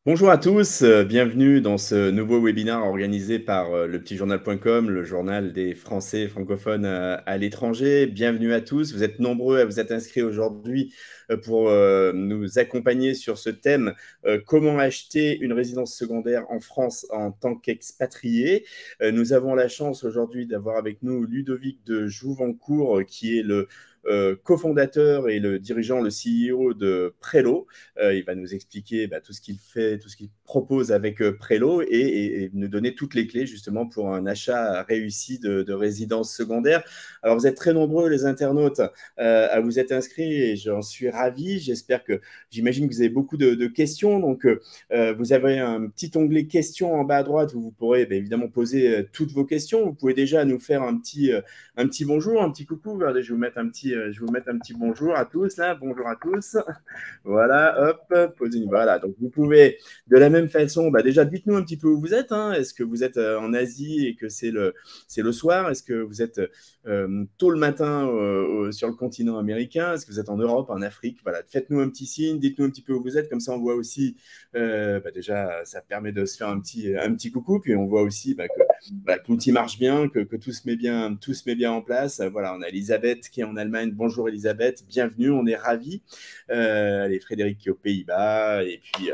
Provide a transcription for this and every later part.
Bonjour à tous, bienvenue dans ce nouveau webinaire organisé par lepetitjournal.com, le journal des Français francophones à l'étranger. Bienvenue à tous, vous êtes nombreux à vous être inscrits aujourd'hui pour nous accompagner sur ce thème comment acheter une résidence secondaire en France en tant qu'expatrié. Nous avons la chance aujourd'hui d'avoir avec nous Ludovic de Jouvencourt qui est le cofondateur et le dirigeant, le CEO de Prelo. Il va nous expliquer tout ce qu'il fait, tout ce qu'il propose avec Prelo et nous donner toutes les clés justement pour un achat réussi de résidence secondaire. Alors vous êtes très nombreux les internautes à vous être inscrits et j'en suis ravi. J'imagine que vous avez beaucoup de questions. Donc vous avez un petit onglet questions en bas à droite où vous pourrez évidemment poser toutes vos questions. Vous pouvez déjà nous faire un petit bonjour, un petit coucou. Regardez, je vais vous mettre un petit bonjour à tous là. Bonjour à tous. Voilà, hop, posez. Voilà, donc vous pouvez de la même façon, déjà dites-nous un petit peu où vous êtes. Hein. Est-ce que vous êtes en Asie et que c'est le soir? Est-ce que vous êtes tôt le matin sur le continent américain? Est-ce que vous êtes en Europe, en Afrique? Voilà, faites-nous un petit signe, dites-nous un petit peu où vous êtes, comme ça on voit aussi, déjà ça permet de se faire un petit coucou, puis on voit aussi que l'outil marche bien, que tout se met bien en place. Voilà, on a Elisabeth qui est en Allemagne. Bonjour Elisabeth, bienvenue, on est ravis. Allez, Frédéric qui est aux Pays-Bas. Et puis,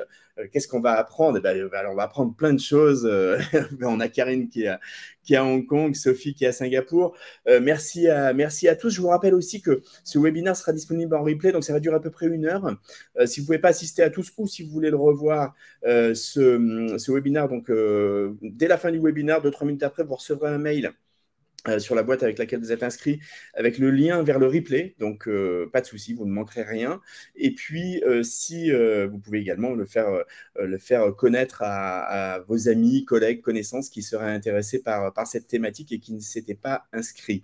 qu'est-ce qu'on va apprendre? On va apprendre plein de choses. On a Karine qui est à Hong Kong, Sophie qui est à Singapour. Merci à tous. Je vous rappelle aussi que ce webinaire sera disponible en replay, donc ça va durer à peu près 1 heure. Si vous ne pouvez pas assister à tous ou si vous voulez le revoir, ce webinaire, donc dès la fin du webinaire, 2-3 minutes après, vous recevrez un mail sur la boîte avec laquelle vous êtes inscrit, avec le lien vers le replay. Donc, pas de souci, vous ne manquerez rien. Et puis, si vous pouvez également le faire connaître à vos amis, collègues, connaissances qui seraient intéressés par cette thématique et qui ne s'étaient pas inscrits.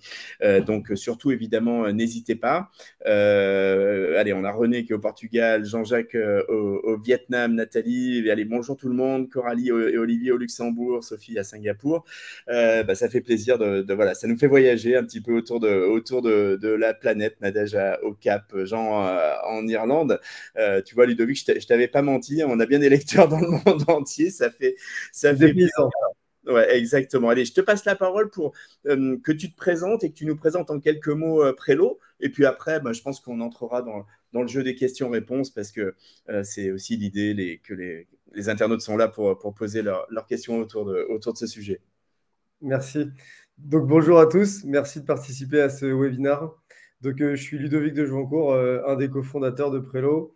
Donc, surtout, évidemment, n'hésitez pas. Allez, on a René qui est au Portugal, Jean-Jacques au Vietnam, Nathalie. Allez, bonjour tout le monde, Coralie et Olivier au Luxembourg, Sophie à Singapour. Ça fait plaisir voilà, ça nous fait voyager un petit peu autour de la planète. Nadège au Cap, Jean en Irlande. Tu vois, Ludovic, je t'avais pas menti. On a bien des lecteurs dans le monde entier. Ça Des fait paysans. Ouais, exactement. Allez, je te passe la parole pour que tu te présentes et que tu nous présentes en quelques mots Prélo. Et puis après, je pense qu'on entrera dans le jeu des questions-réponses parce que c'est aussi l'idée que les internautes sont là pour poser leurs questions autour de ce sujet. Merci. Donc, bonjour à tous. Merci de participer à ce webinaire. Donc, je suis Ludovic de Jouvencourt, un des cofondateurs de Prelo.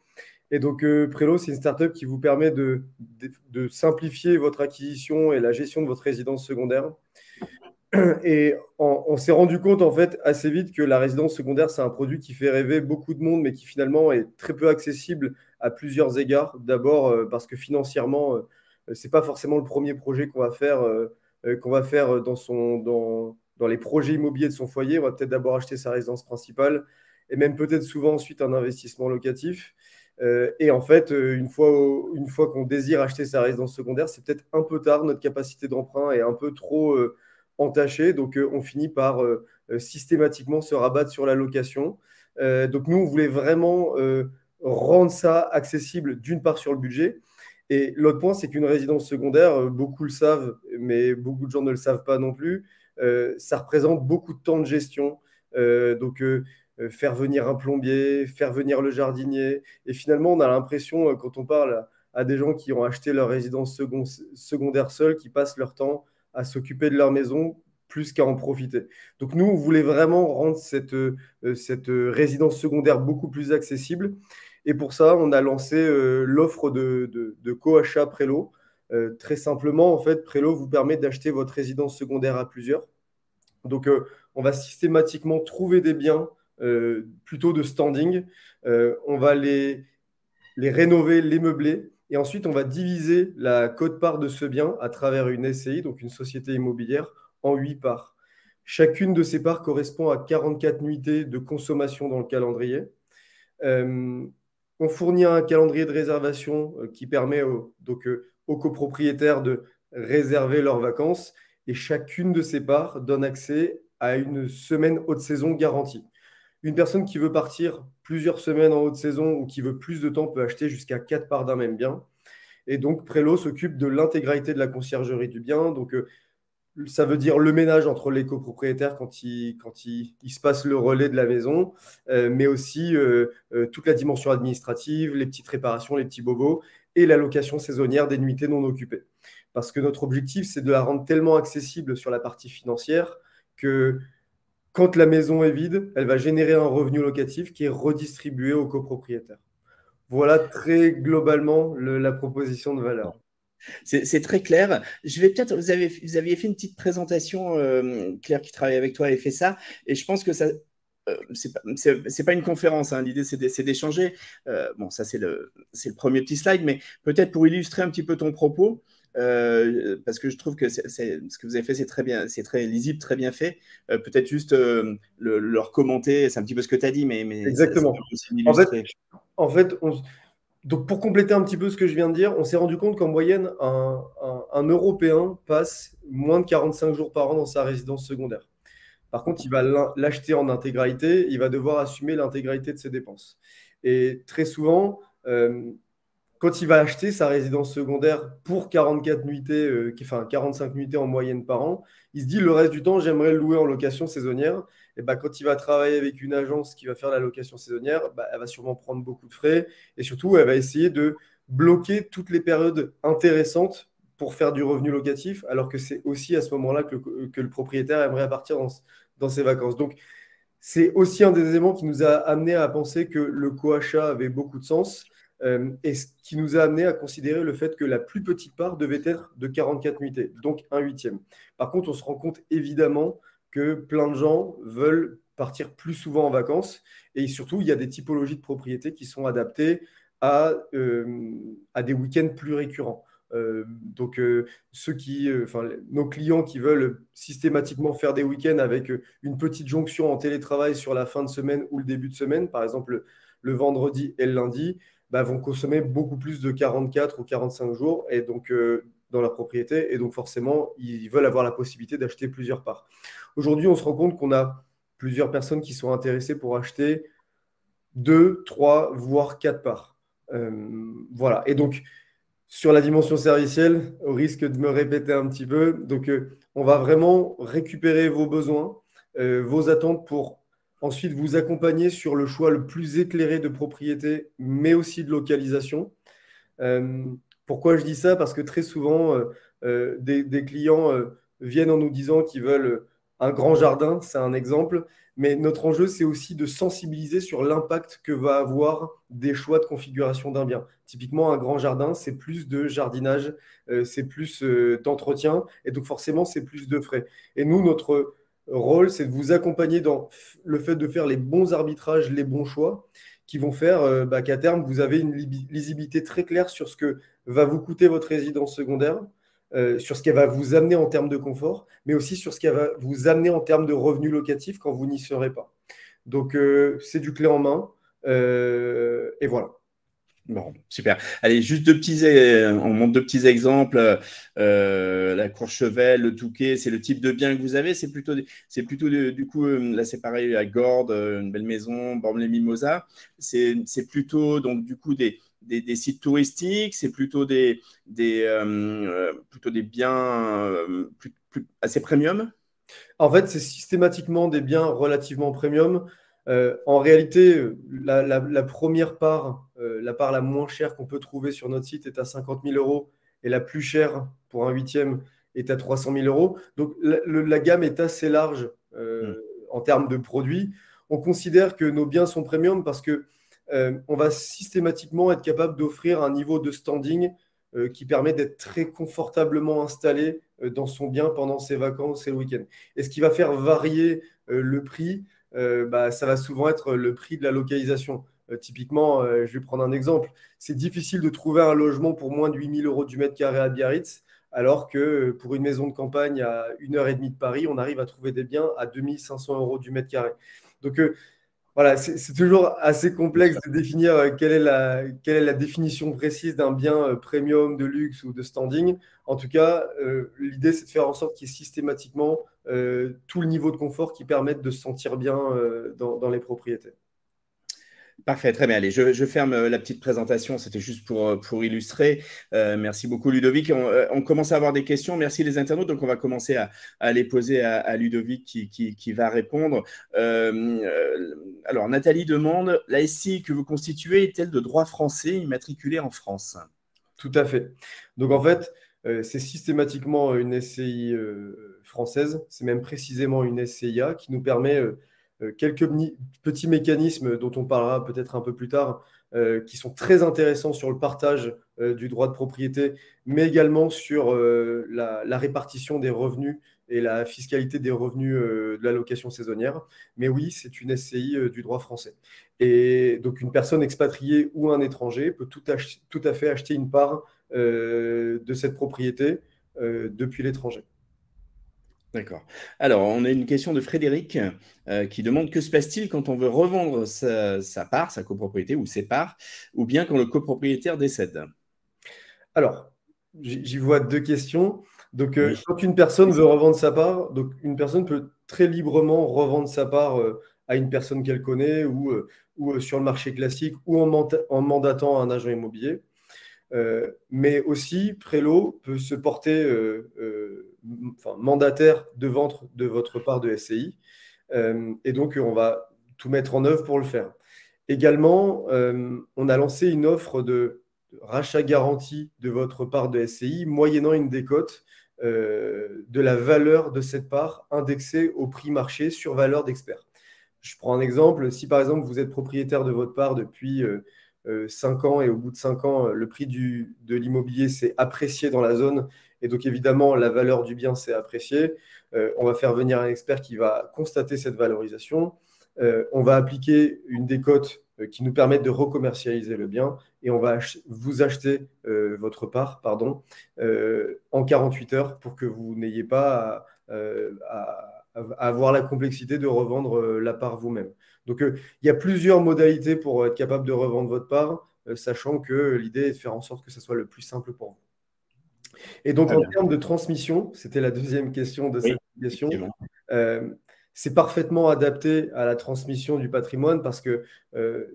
Et donc, Prelo, c'est une startup qui vous permet de simplifier votre acquisition et la gestion de votre résidence secondaire. Et on s'est rendu compte, en fait, assez vite que la résidence secondaire, c'est un produit qui fait rêver beaucoup de monde, mais qui finalement est très peu accessible à plusieurs égards. D'abord, parce que financièrement, c'est pas forcément le premier projet qu'on va faire dans les projets immobiliers de son foyer. On va peut-être d'abord acheter sa résidence principale et même peut-être souvent ensuite un investissement locatif. Et en fait, une fois qu'on désire acheter sa résidence secondaire, c'est peut-être un peu tard. Notre capacité d'emprunt est un peu trop entachée. Donc, on finit par systématiquement se rabattre sur la location. Donc, nous, on voulait vraiment rendre ça accessible d'une part sur le budget. Et l'autre point, c'est qu'une résidence secondaire, beaucoup le savent, mais beaucoup de gens ne le savent pas non plus, ça représente beaucoup de temps de gestion. Faire venir un plombier, faire venir le jardinier. Et finalement, on a l'impression, quand on parle à des gens qui ont acheté leur résidence secondaire seule, qui passent leur temps à s'occuper de leur maison plus qu'à en profiter. Donc nous, on voulait vraiment rendre cette résidence secondaire beaucoup plus accessible. Et pour ça, on a lancé l'offre de co-achat Prélo. Très simplement, en fait, Prélo vous permet d'acheter votre résidence secondaire à plusieurs. Donc, on va systématiquement trouver des biens plutôt de standing. On va les rénover, les meubler. Et ensuite, on va diviser la quote-part de ce bien à travers une SCI, donc une société immobilière, en 8 parts. Chacune de ces parts correspond à 44 nuitées de consommation dans le calendrier. Euh, on fournit un calendrier de réservation qui permet aux copropriétaires de réserver leurs vacances. Et chacune de ces parts donne accès à une semaine haute saison garantie. Une personne qui veut partir plusieurs semaines en haute saison ou qui veut plus de temps peut acheter jusqu'à 4 parts d'un même bien. Et donc, Prélo s'occupe de l'intégralité de la conciergerie du bien. Donc, ça veut dire le ménage entre les copropriétaires quand il se passe le relais de la maison, mais aussi toute la dimension administrative, les petites réparations, les petits bobos, et la location saisonnière des nuitées non occupées. Parce que notre objectif, c'est de la rendre tellement accessible sur la partie financière que quand la maison est vide, elle va générer un revenu locatif qui est redistribué aux copropriétaires. Voilà très globalement la proposition de valeur. C'est très clair. Je vais peut-être, vous aviez fait une petite présentation, Claire qui travaille avec toi avait fait ça, et je pense que ça, c'est pas une conférence, hein. L'idée c'est d'échanger. Bon, ça c'est le premier petit slide, mais peut-être pour illustrer un petit peu ton propos, parce que je trouve que ce que vous avez fait c'est très bien, c'est très lisible, très bien fait. Peut-être juste le recommenter, c'est un petit peu ce que tu as dit, mais ça Exactement. peut aussi l'illustrer. En fait, donc pour compléter un petit peu ce que je viens de dire, on s'est rendu compte qu'en moyenne, un Européen passe moins de 45 jours par an dans sa résidence secondaire. Par contre, il va l'acheter en intégralité, il va devoir assumer l'intégralité de ses dépenses. Et très souvent, quand il va acheter sa résidence secondaire pour 44 nuitées, enfin 45 nuitées en moyenne par an, il se dit le reste du temps, j'aimerais le louer en location saisonnière. Et bah, quand il va travailler avec une agence qui va faire la location saisonnière, bah, elle va sûrement prendre beaucoup de frais. Et surtout, elle va essayer de bloquer toutes les périodes intéressantes pour faire du revenu locatif, alors que c'est aussi à ce moment-là que le propriétaire aimerait partir dans ses vacances. Donc, c'est aussi un des éléments qui nous a amené à penser que le coachat avait beaucoup de sens et ce qui nous a amené à considérer le fait que la plus petite part devait être de 44 nuitées, donc un huitième. Par contre, on se rend compte évidemment que plein de gens veulent partir plus souvent en vacances et surtout, il y a des typologies de propriétés qui sont adaptées à des week-ends plus récurrents. Donc, nos clients qui veulent systématiquement faire des week-ends avec une petite jonction en télétravail sur la fin de semaine ou le début de semaine, par exemple le vendredi et le lundi, bah, vont consommer beaucoup plus de 44 ou 45 jours et donc dans leur propriété. Et donc forcément, ils veulent avoir la possibilité d'acheter plusieurs parts. Aujourd'hui, on se rend compte qu'on a plusieurs personnes qui sont intéressées pour acheter 2, 3, voire 4 parts. Voilà. Et donc, sur la dimension servicielle, au risque de me répéter un petit peu, donc on va vraiment récupérer vos besoins, vos attentes pour ensuite vous accompagner sur le choix le plus éclairé de propriété, mais aussi de localisation. Euh, Pourquoi je dis ça? Parce que très souvent, des clients viennent en nous disant qu'ils veulent un grand jardin, c'est un exemple, mais notre enjeu, c'est aussi de sensibiliser sur l'impact que va avoir des choix de configuration d'un bien. Typiquement, un grand jardin, c'est plus de jardinage, c'est plus d'entretien, et donc forcément, c'est plus de frais. Et nous, notre rôle, c'est de vous accompagner dans le fait de faire les bons arbitrages, les bons choix, qui vont faire qu'à terme, vous avez une lisibilité très claire sur ce que va vous coûter votre résidence secondaire, sur ce qu'elle va vous amener en termes de confort, mais aussi sur ce qu'elle va vous amener en termes de revenus locatifs quand vous n'y serez pas. Donc, c'est du clé en main. Et voilà. Bon, super. Allez, juste on montre deux petits exemples. La Courchevel, le Touquet, c'est le type de bien que vous avez. Du coup, là c'est pareil à Gordes, une belle maison, Bormes-les-Mimosas. C'est plutôt donc du coup des sites touristiques. C'est plutôt plutôt des biens assez premium. En fait, c'est systématiquement des biens relativement premium. En réalité, la première part, la part la moins chère qu'on peut trouver sur notre site est à 50 000 euros et la plus chère pour un huitième est à 300 000 euros. Donc la gamme est assez large en termes de produits. On considère que nos biens sont premium parce que on va systématiquement être capable d'offrir un niveau de standing qui permet d'être très confortablement installé dans son bien pendant ses vacances et le week-end. Et ce qui va faire varier le prix, ça va souvent être le prix de la localisation. Typiquement, je vais prendre un exemple. C'est difficile de trouver un logement pour moins de 8 000 euros du mètre carré à Biarritz, alors que pour une maison de campagne à 1 heure et demie de Paris, on arrive à trouver des biens à 2 500 euros du mètre carré. Donc, voilà, c'est toujours assez complexe de définir quelle est la définition précise d'un bien premium, de luxe ou de standing. En tout cas, l'idée, c'est de faire en sorte qu'il y ait systématiquement tout le niveau de confort qui permette de se sentir bien dans les propriétés. Parfait, très bien. Allez, je ferme la petite présentation. C'était juste pour illustrer. Merci beaucoup, Ludovic. On commence à avoir des questions. Merci les internautes. Donc, on va commencer à les poser à Ludovic qui va répondre. Alors, Nathalie demande, la SCI que vous constituez est-elle de droit français immatriculée en France? Tout à fait. Donc en fait, c'est systématiquement une SCI française, c'est même précisément une SCIA qui nous permet quelques petits mécanismes dont on parlera peut-être un peu plus tard, qui sont très intéressants sur le partage du droit de propriété, mais également sur la répartition des revenus et la fiscalité des revenus de la location saisonnière. Mais oui, c'est une SCI du droit français. Et donc, une personne expatriée ou un étranger peut tout à fait acheter une part de cette propriété depuis l'étranger. D'accord. Alors, on a une question de Frédéric qui demande que se passe-t-il quand on veut revendre sa part, sa copropriété ou ses parts, ou bien quand le copropriétaire décède? Alors, j'y vois deux questions. Donc, Oui. quand une personne veut revendre sa part, donc une personne peut très librement revendre sa part à une personne qu'elle connaît ou sur le marché classique ou en mandatant un agent immobilier. Mais aussi, Prélo peut se porter mandataire de vente de votre part de SCI. Et donc, on va tout mettre en œuvre pour le faire. Également, on a lancé une offre de rachat garanti de votre part de SCI, moyennant une décote de la valeur de cette part indexée au prix marché sur valeur d'expert. Je prends un exemple. Si par exemple vous êtes propriétaire de votre part depuis 5 ans et au bout de 5 ans, le prix de l'immobilier s'est apprécié dans la zone et donc évidemment la valeur du bien s'est appréciée, on va faire venir un expert qui va constater cette valorisation. On va appliquer une décote qui nous permette de recommercialiser le bien et on va vous acheter votre part pardon, en 48 heures pour que vous n'ayez pas à avoir la complexité de revendre la part vous-même. Donc, il y a plusieurs modalités pour être capable de revendre votre part, sachant que l'idée est de faire en sorte que ce soit le plus simple pour vous. Et donc, Très en bien. termes de transmission, c'était la deuxième question de Oui, cette question, effectivement. c'est parfaitement adapté à la transmission du patrimoine parce que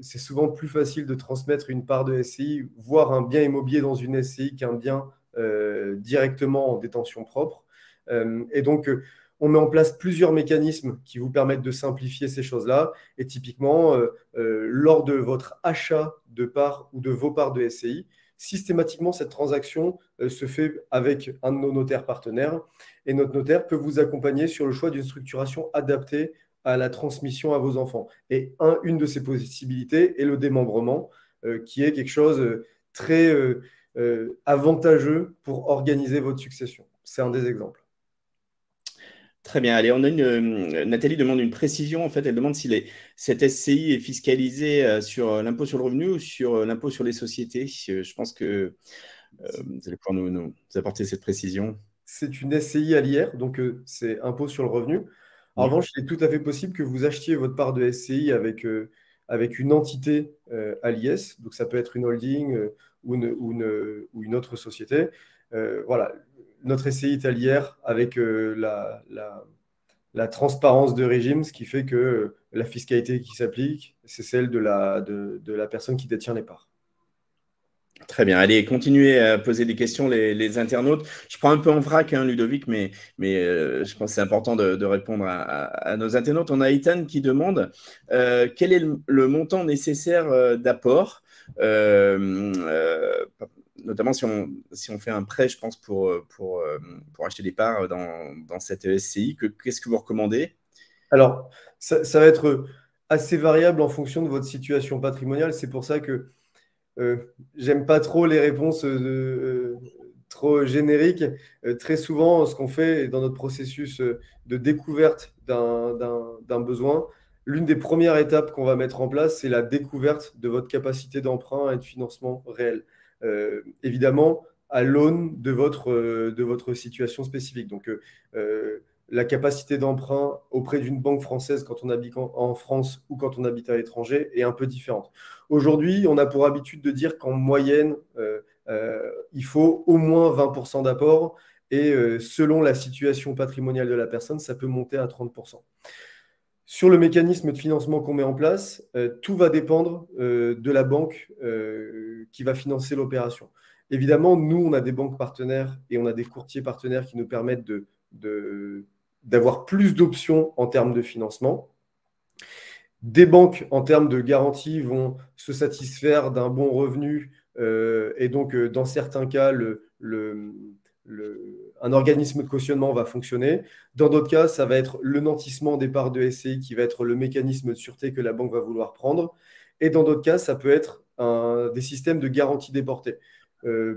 c'est souvent plus facile de transmettre une part de SCI, voire un bien immobilier dans une SCI qu'un bien directement en détention propre. Et donc, on met en place plusieurs mécanismes qui vous permettent de simplifier ces choses-là. Et typiquement, lors de votre achat de parts ou de vos parts de SCI, systématiquement, cette transaction se fait avec un de nos notaires partenaires. Et notre notaire peut vous accompagner sur le choix d'une structuration adaptée à la transmission à vos enfants. Et une de ces possibilités est le démembrement, qui est quelque chose très avantageux pour organiser votre succession. C'est un des exemples. Très bien. Allez, on a Nathalie demande une précision. En fait, elle demande si cette SCI est fiscalisée sur l'impôt sur le revenu ou sur l'impôt sur les sociétés. Je pense que vous allez pouvoir nous apporter cette précision. C'est une SCI à l'IR, donc c'est impôt sur le revenu. En Oui. revanche, il est tout à fait possible que vous achetiez votre part de SCI avec une entité à l'IS, donc ça peut être une holding ou une autre société. Voilà, notre SCI est à l'IR avec la transparence de régime, ce qui fait que la fiscalité qui s'applique, c'est celle de la personne qui détient les parts. Très bien. Allez, continuez à poser des questions, les internautes. Je prends un peu en vrac, hein, Ludovic, mais je pense que c'est important de répondre à nos internautes. On a Ethan qui demande quel est le montant nécessaire d'apport, notamment si on fait un prêt, je pense, pour acheter des parts dans cette SCI. Qu'est-ce que vous recommandez? Alors, ça va être assez variable en fonction de votre situation patrimoniale. C'est pour ça que j'aime pas trop les réponses trop génériques. Très souvent, ce qu'on fait dans notre processus de découverte d'un besoin, l'une des premières étapes qu'on va mettre en place, c'est la découverte de votre capacité d'emprunt et de financement réel. Évidemment, à l'aune de votre situation spécifique. Donc, la capacité d'emprunt auprès d'une banque française quand on habite en France ou quand on habite à l'étranger est un peu différente. Aujourd'hui, on a pour habitude de dire qu'en moyenne, il faut au moins 20% d'apport et selon la situation patrimoniale de la personne, ça peut monter à 30%. Sur le mécanisme de financement qu'on met en place, tout va dépendre de la banque qui va financer l'opération. Évidemment, nous, on a des banques partenaires et on a des courtiers partenaires qui nous permettent d'avoir plus d'options en termes de financement. Des banques, en termes de garantie, vont se satisfaire d'un bon revenu et donc, dans certains cas, un organisme de cautionnement va fonctionner. Dans d'autres cas, ça va être le nantissement des parts de SCI qui va être le mécanisme de sûreté que la banque va vouloir prendre. Et dans d'autres cas, ça peut être des systèmes de garantie déportée.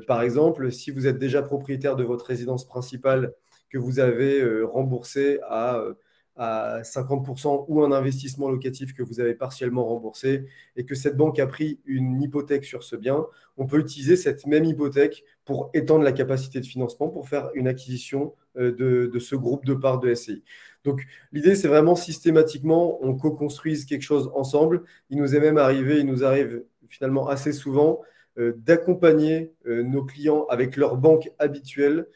Par exemple, si vous êtes déjà propriétaire de votre résidence principale, que vous avez remboursé à 50% ou un investissement locatif que vous avez partiellement remboursé et que cette banque a pris une hypothèque sur ce bien, on peut utiliser cette même hypothèque pour étendre la capacité de financement pour faire une acquisition de ce groupe de parts de SCI. Donc, l'idée, c'est vraiment systématiquement, on co-construise quelque chose ensemble. Il nous arrive finalement assez souvent d'accompagner nos clients avec leur banque habituelle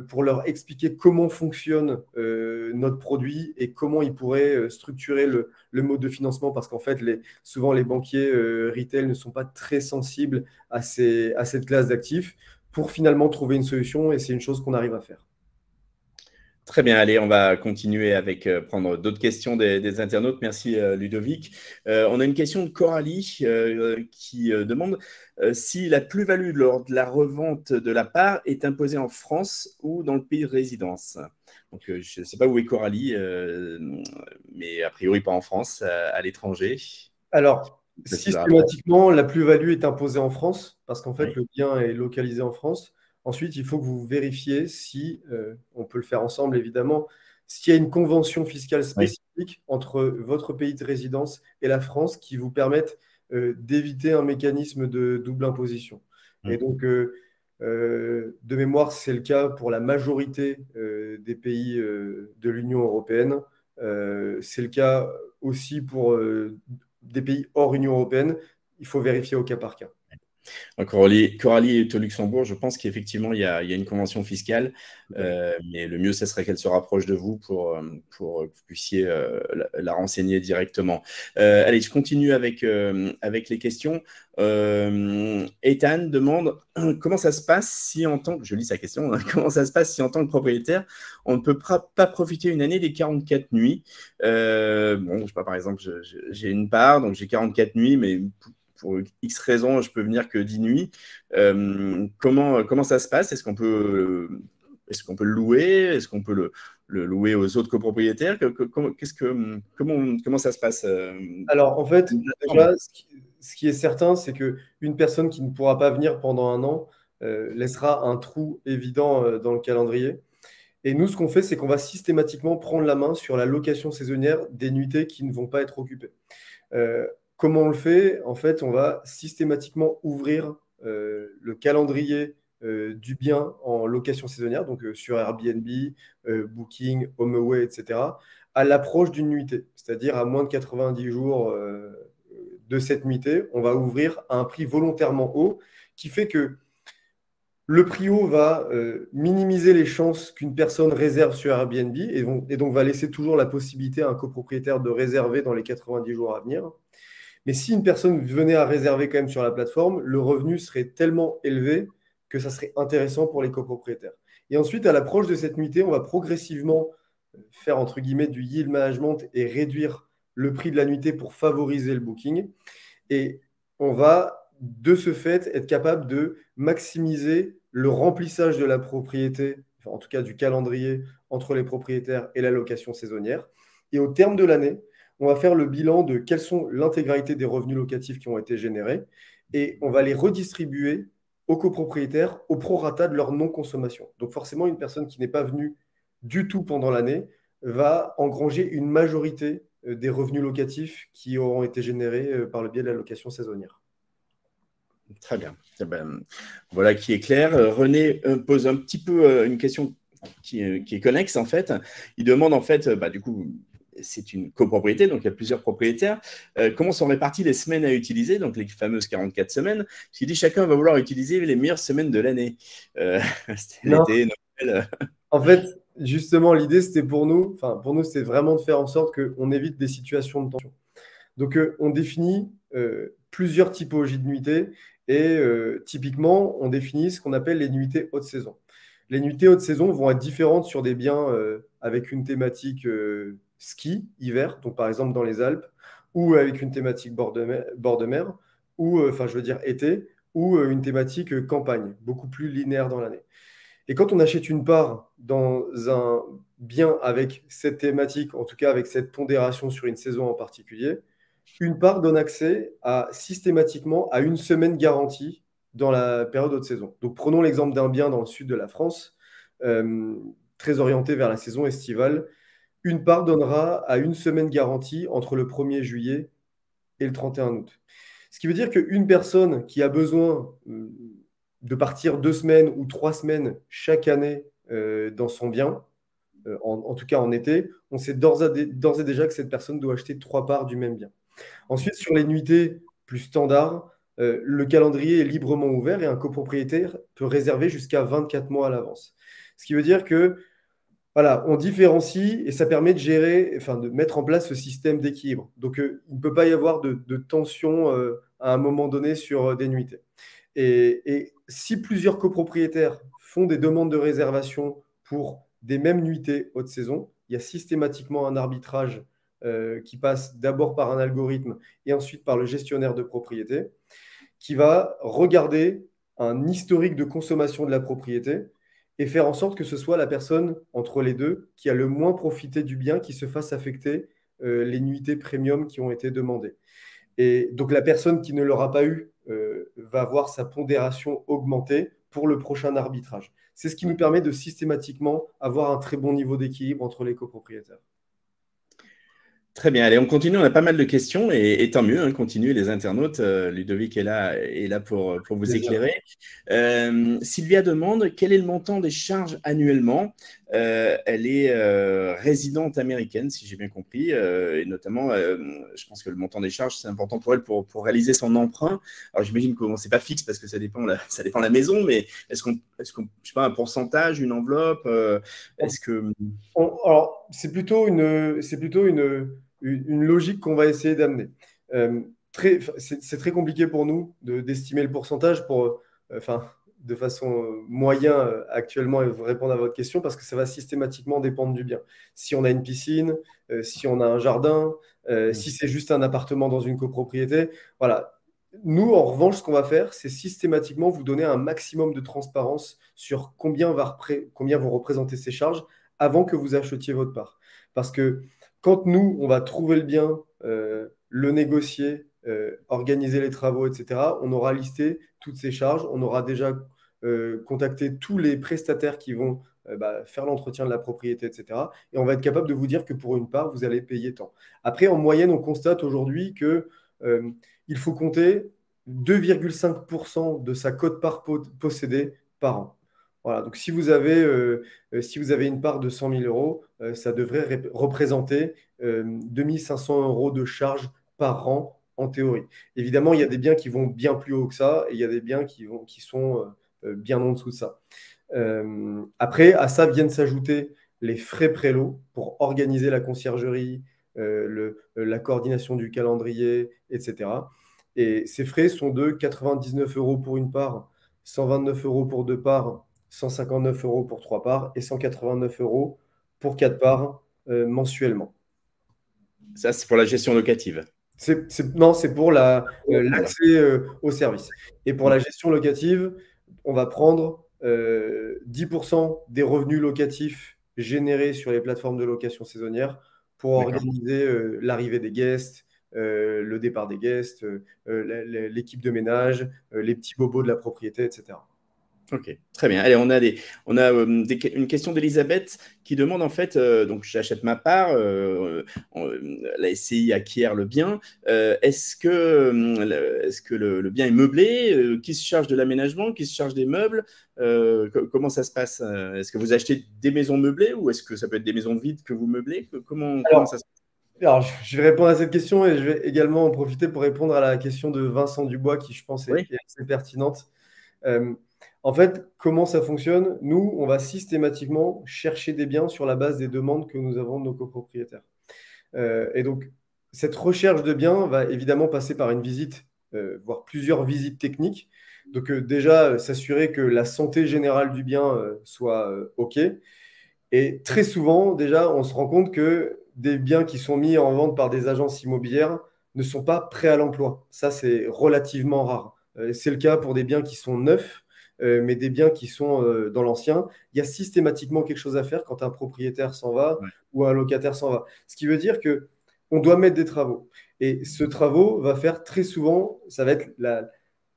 pour leur expliquer comment fonctionne notre produit et comment ils pourraient structurer le mode de financement parce qu'en fait, souvent les banquiers retail ne sont pas très sensibles à cette classe d'actifs pour finalement trouver une solution et c'est une chose qu'on arrive à faire. Très bien, allez, on va continuer avec prendre d'autres questions des internautes. Merci Ludovic. On a une question de Coralie qui demande si la plus-value lors de la revente de la part est imposée en France ou dans le pays de résidence. Donc, je ne sais pas où est Coralie, mais a priori pas en France, à l'étranger. Alors, Facile à répondre. systématiquement, la plus-value est imposée en France parce qu'en fait, Oui, le bien est localisé en France. Ensuite, il faut que vous vérifiez si, on peut le faire ensemble évidemment, s'il y a une convention fiscale oui. spécifique entre votre pays de résidence et la France qui vous permette d'éviter un mécanisme de double imposition. Et Mm. donc, de mémoire, c'est le cas pour la majorité des pays de l'Union européenne. C'est le cas aussi pour des pays hors Union européenne. Il faut vérifier au cas par cas. Coralie est au Luxembourg. Je pense qu'effectivement, il y a une convention fiscale, mais le mieux, ce serait qu'elle se rapproche de vous pour que vous puissiez la renseigner directement. Allez, je continue avec les questions. Ethan demande comment ça se passe si en tant que, je lis sa question, hein, comment ça se passe si en tant que propriétaire, on ne peut pas profiter une année des 44 nuits. Bon, je sais pas, par exemple, j'ai une part, donc j'ai 44 nuits, mais pour X raisons, je peux venir que 10 nuits. Comment ça se passe? Est-ce qu'on peut le louer? Est-ce qu'on peut le louer aux autres copropriétaires? Comment ça se passe? Alors, en fait, déjà, ce qui est certain, c'est qu'une personne qui ne pourra pas venir pendant un an laissera un trou évident dans le calendrier. Et nous, ce qu'on fait, c'est qu'on va systématiquement prendre la main sur la location saisonnière des nuitées qui ne vont pas être occupées. Comment on le fait? En fait, on va systématiquement ouvrir le calendrier du bien en location saisonnière, donc sur Airbnb, Booking, HomeAway, etc., à l'approche d'une nuitée, c'est-à-dire à moins de 90 jours de cette nuitée, on va ouvrir à un prix volontairement haut qui fait que le prix haut va minimiser les chances qu'une personne réserve sur Airbnb et donc va laisser toujours la possibilité à un copropriétaire de réserver dans les 90 jours à venir. Mais si une personne venait à réserver quand même sur la plateforme, le revenu serait tellement élevé que ça serait intéressant pour les copropriétaires. Et ensuite, à l'approche de cette nuitée, on va progressivement faire entre guillemets du yield management et réduire le prix de la nuitée pour favoriser le booking. Et on va de ce fait être capable de maximiser le remplissage de la propriété, enfin, en tout cas du calendrier entre les propriétaires et la location saisonnière. Et au terme de l'année, on va faire le bilan de quelles sont l'intégralité des revenus locatifs qui ont été générés et on va les redistribuer aux copropriétaires au prorata de leur non-consommation. Donc forcément, une personne qui n'est pas venue du tout pendant l'année va engranger une majorité des revenus locatifs qui auront été générés par le biais de la location saisonnière. Très bien. Eh ben, voilà qui est clair. René pose un petit peu une question qui est connexe en fait. Il demande en fait, du coup, c'est une copropriété, donc il y a plusieurs propriétaires. Comment sont réparties les semaines à utiliser, donc les fameuses 44 semaines? Parce qu'il dit chacun va vouloir utiliser les meilleures semaines de l'année. C'était Non, l'été, Noël. en fait, justement, l'idée, c'était pour nous, c'était vraiment de faire en sorte qu'on évite des situations de tension. Donc, on définit plusieurs typologies de nuitées et typiquement, on définit ce qu'on appelle les nuitées haute saison. Les nuitées haute saison vont être différentes sur des biens avec une thématique ski, hiver, donc par exemple dans les Alpes, ou avec une thématique bord de mer, ou, enfin, je veux dire été, ou une thématique campagne, beaucoup plus linéaire dans l'année. Et quand on achète une part dans un bien avec cette thématique, en tout cas avec cette pondération sur une saison en particulier, une part donne accès systématiquement à une semaine garantie dans la période haute saison. Donc prenons l'exemple d'un bien dans le sud de la France, euh, très orienté vers la saison estivale. Une part donnera à une semaine garantie entre le 1er juillet et le 31 août. Ce qui veut dire qu'une personne qui a besoin de partir 2 semaines ou 3 semaines chaque année dans son bien, en tout cas en été, on sait d'ores et déjà que cette personne doit acheter 3 parts du même bien. Ensuite, sur les nuitées plus standards, le calendrier est librement ouvert et un copropriétaire peut réserver jusqu'à 24 mois à l'avance. Ce qui veut dire que voilà, on différencie et ça permet de gérer, enfin de mettre en place ce système d'équilibre. Donc, il ne peut pas y avoir de tension à un moment donné sur des nuitées. Et si plusieurs copropriétaires font des demandes de réservation pour des mêmes nuitées haute saison, il y a systématiquement un arbitrage qui passe d'abord par un algorithme et ensuite par le gestionnaire de propriété qui va regarder un historique de consommation de la propriété et faire en sorte que ce soit la personne entre les deux qui a le moins profité du bien qui se fasse affecter les nuitées premium qui ont été demandées. Et donc la personne qui ne l'aura pas eu va voir sa pondération augmenter pour le prochain arbitrage. C'est ce qui nous permet de systématiquement avoir un très bon niveau d'équilibre entre les copropriétaires. Très bien, allez, on continue. On a pas mal de questions et tant mieux, hein, continuez les internautes. Ludovic est là pour vous éclairer. Sylvia demande quel est le montant des charges annuellement. Elle est résidente américaine, si j'ai bien compris, et notamment, je pense que le montant des charges, c'est important pour elle pour réaliser son emprunt. Alors, j'imagine que c'est pas fixe parce que ça dépend de la maison, mais est-ce qu'on, je sais pas, un pourcentage, une enveloppe, est-ce que... Alors, c'est plutôt une logique qu'on va essayer d'amener. C'est très compliqué pour nous d'estimer le pourcentage enfin, de façon moyen actuellement et vous répondre à votre question parce que ça va systématiquement dépendre du bien. Si on a une piscine, si on a un jardin, si c'est juste un appartement dans une copropriété, voilà. Nous, en revanche, ce qu'on va faire, c'est systématiquement vous donner un maximum de transparence sur combien vont représenter ces charges avant que vous achetiez votre part. Parce que quand nous, on va trouver le bien, le négocier, organiser les travaux, etc., on aura listé toutes ces charges, on aura déjà contacté tous les prestataires qui vont faire l'entretien de la propriété, etc. Et on va être capable de vous dire que pour une part, vous allez payer tant. Après, en moyenne, on constate aujourd'hui que il faut compter 2,5% de sa cote-part possédée par an. Voilà, donc si vous avez une part de 100 000 euros, ça devrait représenter 2500 euros de charges par an en théorie. Évidemment, il y a des biens qui vont bien plus haut que ça et il y a des biens qui sont bien en dessous de ça. Après, à ça viennent s'ajouter les frais prélos pour organiser la conciergerie, la coordination du calendrier, etc. Et ces frais sont de 99 euros pour une part, 129 euros pour 2 parts, 159 euros pour 3 parts et 189 euros pour 4 parts mensuellement. Ça, c'est pour la gestion locative. Non, c'est pour l'accès au service. Et pour la gestion locative, on va prendre 10% des revenus locatifs générés sur les plateformes de location saisonnière pour organiser l'arrivée des guests, le départ des guests, l'équipe de ménage, les petits bobos de la propriété, etc. Ok, très bien. Allez, on a une question d'Elisabeth qui demande en fait, donc j'achète ma part, la SCI acquiert le bien. Est-ce que le bien est meublé? Qui se charge de l'aménagement? Qui se charge des meubles? Comment ça se passe? Est-ce que vous achetez des maisons meublées ou est-ce que ça peut être des maisons vides que vous meublez? Comment ça se passe? Alors, je vais répondre à cette question et je vais également en profiter pour répondre à la question de Vincent Dubois qui, je pense, Oui. est assez pertinente. En fait, comment ça fonctionne? Nous, on va systématiquement chercher des biens sur la base des demandes que nous avons de nos copropriétaires. Et donc, cette recherche de biens va évidemment passer par une visite, voire plusieurs visites techniques. Donc, déjà, s'assurer que la santé générale du bien soit OK. Et très souvent, déjà, on se rend compte que des biens qui sont mis en vente par des agences immobilières ne sont pas prêts à l'emploi. Ça, c'est relativement rare. C'est le cas pour des biens qui sont neufs, mais des biens qui sont dans l'ancien. Il y a systématiquement quelque chose à faire quand un propriétaire s'en va Ouais. ou un locataire s'en va. Ce qui veut dire que on doit mettre des travaux. Et ce travaux va faire très souvent, ça va être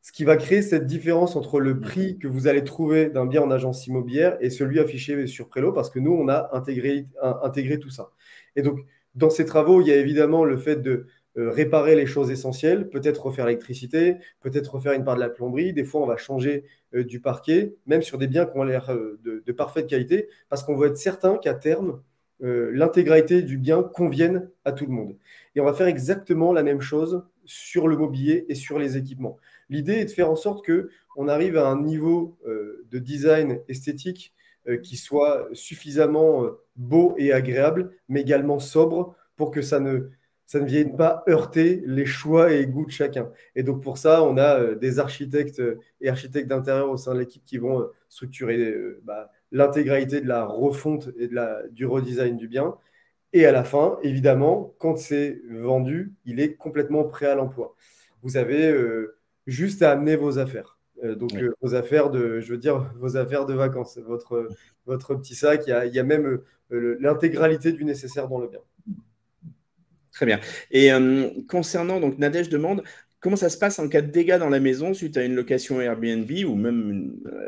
ce qui va créer cette différence entre le prix que vous allez trouver d'un bien en agence immobilière et celui affiché sur Prélo, parce que nous, on a intégré tout ça. Et donc, dans ces travaux, il y a évidemment le fait de réparer les choses essentielles, peut-être refaire l'électricité, peut-être refaire une part de la plomberie. Des fois, on va changer du parquet, même sur des biens qui ont l'air de parfaite qualité, parce qu'on veut être certain qu'à terme, l'intégralité du bien convienne à tout le monde. Et on va faire exactement la même chose sur le mobilier et sur les équipements. L'idée est de faire en sorte qu'on arrive à un niveau de design esthétique qui soit suffisamment beau et agréable, mais également sobre pour que ça ne vienne pas heurter les choix et goûts de chacun. Et donc pour ça, on a des architectes et architectes d'intérieur au sein de l'équipe qui vont structurer l'intégralité de la refonte et du redesign du bien. Et à la fin, évidemment, quand c'est vendu, il est complètement prêt à l'emploi. Vous avez juste à amener vos affaires. Donc, Oui. vos affaires je veux dire, vos affaires de vacances, votre petit sac, il y a même l'intégralité du nécessaire dans le bien. Très bien. Et concernant, donc Nadège demande, comment ça se passe en cas de dégâts dans la maison suite à une location Airbnb ou même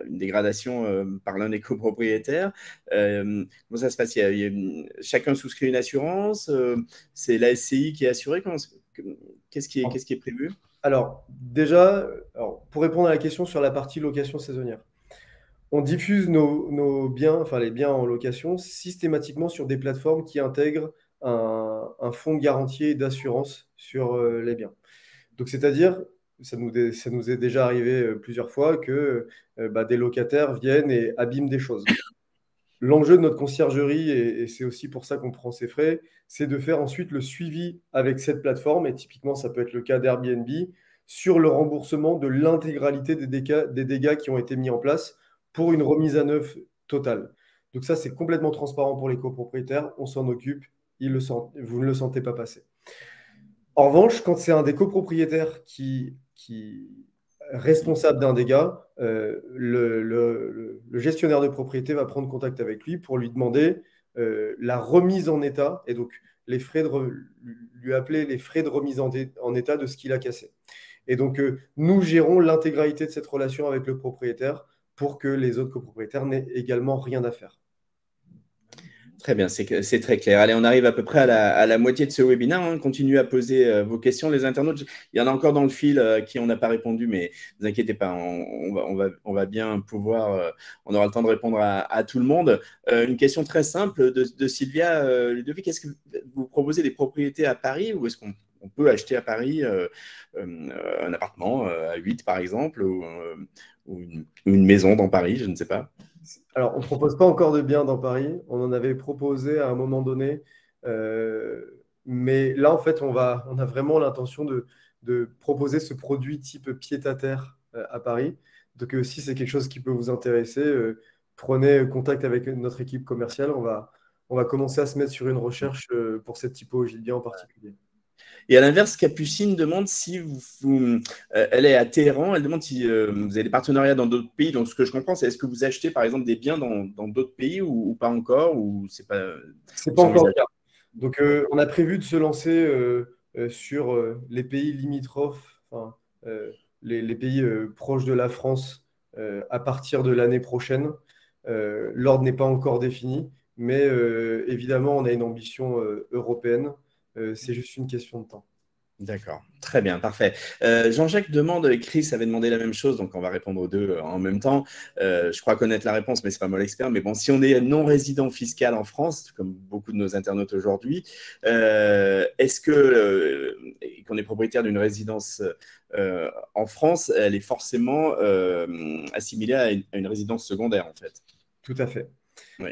une dégradation par l'un des copropriétaires? Comment ça se passe? Chacun souscrit une assurance? C'est la SCI qui est assurée? Qu'est-ce qui est prévu? Alors, déjà, pour répondre à la question sur la partie location saisonnière, on diffuse nos biens, enfin les biens en location, systématiquement sur des plateformes qui intègrent un fonds de garantie et d'assurance sur les biens. Donc, c'est-à-dire, ça nous est déjà arrivé plusieurs fois que des locataires viennent et abîment des choses. L'enjeu de notre conciergerie, et c'est aussi pour ça qu'on prend ces frais, c'est de faire ensuite le suivi avec cette plateforme, et typiquement, ça peut être le cas d'Airbnb, sur le remboursement de l'intégralité des dégâts qui ont été mis en place pour une remise à neuf totale. Donc ça, c'est complètement transparent pour les copropriétaires, on s'en occupe, vous ne le sentez pas passer. En revanche, quand c'est un des copropriétaires qui est responsable d'un dégât, le gestionnaire de propriété va prendre contact avec lui pour lui demander la remise en état et donc lui appeler les frais de remise en état de ce qu'il a cassé. Et donc, nous gérons l'intégralité de cette relation avec le propriétaire pour que les autres copropriétaires n'aient également rien à faire. Très bien, c'est très clair. Allez, on arrive à peu près à la moitié de ce webinaire, hein. Continuez à poser vos questions, les internautes. Il y en a encore dans le fil qui on n'a pas répondu, mais ne vous inquiétez pas, on va bien pouvoir, on aura le temps de répondre à tout le monde. Une question très simple de Sylvia Ludovic, est-ce que vous proposez des propriétés à Paris ou est-ce qu'on peut acheter à Paris un appartement à 8 par exemple ou une maison dans Paris, je ne sais pas. Alors, on ne propose pas encore de biens dans Paris. On en avait proposé à un moment donné. Mais là, en fait, on a vraiment l'intention de proposer ce produit type pied-à-terre à Paris. Donc, si c'est quelque chose qui peut vous intéresser, prenez contact avec notre équipe commerciale. On va commencer à se mettre sur une recherche pour cette typologie de biens en particulier. Et à l'inverse, Capucine demande si elle est à Téhéran, elle demande si vous avez des partenariats dans d'autres pays. Donc, ce que je comprends, c'est est-ce que vous achetez, par exemple, des biens dans d'autres pays ou pas encore, ou c'est pas, C'est pas encore le cas. Donc, on a prévu de se lancer sur les pays limitrophes, enfin, les pays proches de la France à partir de l'année prochaine. L'ordre n'est pas encore défini, mais évidemment, on a une ambition européenne. C'est juste une question de temps. D'accord, très bien, parfait. Jean-Jacques demande, Chris avait demandé la même chose, donc on va répondre aux deux en même temps. Je crois connaître la réponse, mais c'est pas moi l'expert. Mais bon, si on est non-résident fiscal en France, comme beaucoup de nos internautes aujourd'hui, est-ce que qu'on est propriétaire d'une résidence en France, elle est forcément assimilée à une résidence secondaire, en fait? Tout à fait. Oui.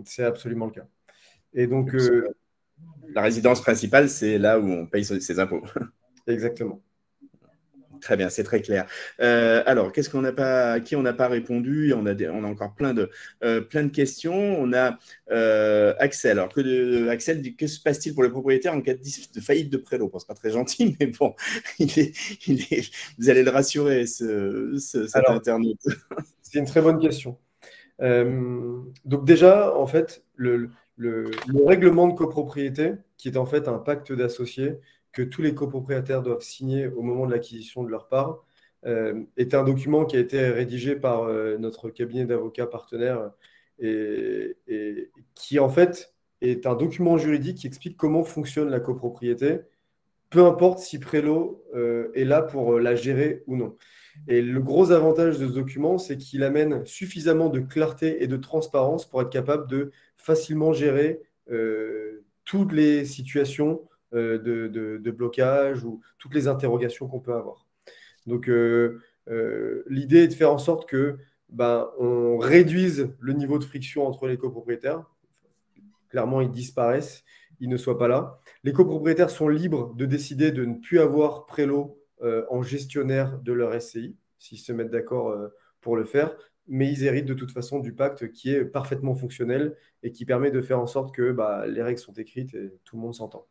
C'est absolument le cas. Et donc, La résidence principale, c'est là où on paye ses impôts. exactement. Très bien, c'est très clair. Alors, qu'est-ce qu'on n'a pas, à qui on n'a pas répondu? On a encore plein de questions. On a Axel. Alors, Axel dit que se passe-t-il pour les propriétaires en cas de faillite de prélo? Bon, c'est pas très gentil, mais bon, vous allez le rassurer, cet Alors, internaute. c'est une très bonne question. Donc déjà, en fait, le règlement de copropriété, qui est en fait un pacte d'associés que tous les copropriétaires doivent signer au moment de l'acquisition de leur part, est un document qui a été rédigé par notre cabinet d'avocats partenaire et qui en fait est un document juridique qui explique comment fonctionne la copropriété, peu importe si Prélo est là pour la gérer ou non. Et le gros avantage de ce document, c'est qu'il amène suffisamment de clarté et de transparence pour être capable de facilement gérer toutes les situations de blocage ou toutes les interrogations qu'on peut avoir. Donc, l'idée est de faire en sorte que on réduise le niveau de friction entre les copropriétaires. Clairement, ils disparaissent, ils ne soient pas là. Les copropriétaires sont libres de décider de ne plus avoir Prélo en gestionnaire de leur SCI, s'ils se mettent d'accord pour le faire, mais ils héritent de toute façon du pacte qui est parfaitement fonctionnel et qui permet de faire en sorte que les règles sont écrites et tout le monde s'entend.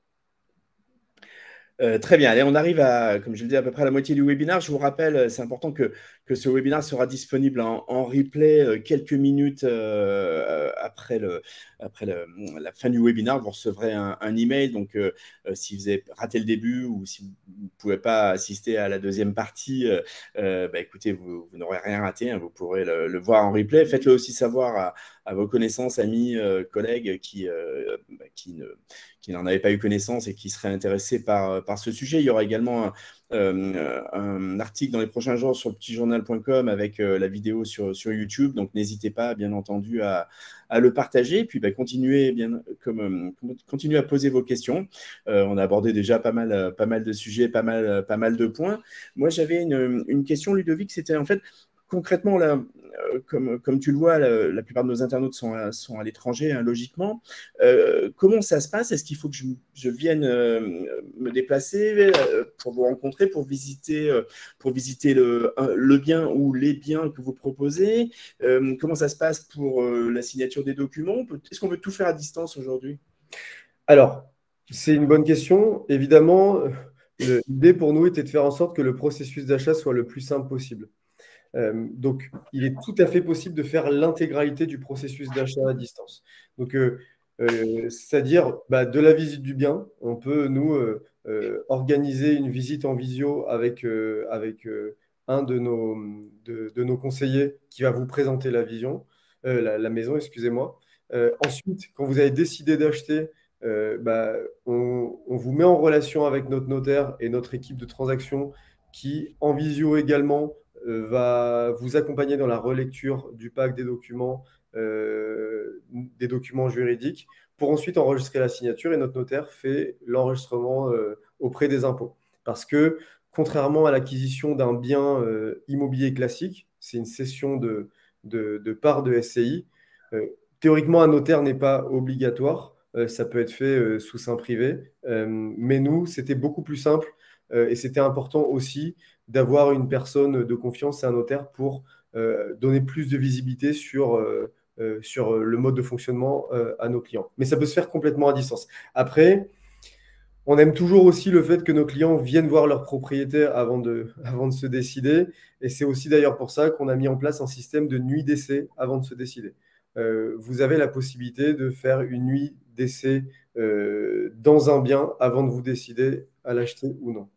Très bien, allez, on arrive à, comme je le dis, à peu près à la moitié du webinaire. Je vous rappelle, c'est important que ce webinaire sera disponible en replay quelques minutes après la fin du webinaire. Vous recevrez un email. Donc, si vous avez raté le début ou si vous ne pouvez pas assister à la deuxième partie, écoutez, vous n'aurez rien raté, hein, vous pourrez le voir en replay. Faites-le aussi savoir à vos connaissances, amis, collègues qui n'en avaient pas eu connaissance et qui seraient intéressés par ce sujet. Il y aura également un article dans les prochains jours sur lepetitjournal.com avec la vidéo sur YouTube. Donc, n'hésitez pas, bien entendu, à le partager. Puis, continuez à poser vos questions. On a abordé déjà pas mal de sujets, pas mal de points. Moi, j'avais une question, Ludovic. C'était en fait, concrètement, là, comme tu le vois, la plupart de nos internautes sont à l'étranger, hein, logiquement. Comment ça se passe? Est-ce qu'il faut que je vienne me déplacer pour vous rencontrer, pour visiter le bien ou les biens que vous proposez? Comment ça se passe pour la signature des documents? Est-ce qu'on peut tout faire à distance aujourd'hui? Alors, c'est une bonne question. Évidemment, l'idée pour nous était de faire en sorte que le processus d'achat soit le plus simple possible. Donc, il est tout à fait possible de faire l'intégralité du processus d'achat à distance. Donc, c'est-à-dire de la visite du bien, on peut nous organiser une visite en visio avec un de nos conseillers qui va vous présenter la maison, excusez-moi. Ensuite, quand vous avez décidé d'acheter, on vous met en relation avec notre notaire et notre équipe de transaction qui, en visio également, va vous accompagner dans la relecture du pack des documents juridiques, pour ensuite enregistrer la signature et notre notaire fait l'enregistrement auprès des impôts. Parce que, contrairement à l'acquisition d'un bien immobilier classique, c'est une cession de parts de SCI. Théoriquement, un notaire n'est pas obligatoire. Ça peut être fait sous seing privé. Mais nous, c'était beaucoup plus simple et c'était important aussi d'avoir une personne de confiance et un notaire pour donner plus de visibilité sur le mode de fonctionnement à nos clients. Mais ça peut se faire complètement à distance. Après, on aime toujours aussi le fait que nos clients viennent voir leur propriétaire avant de se décider. Et c'est aussi d'ailleurs pour ça qu'on a mis en place un système de nuit d'essai avant de se décider. Vous avez la possibilité de faire une nuit d'essai dans un bien avant de vous décider à l'acheter ou non.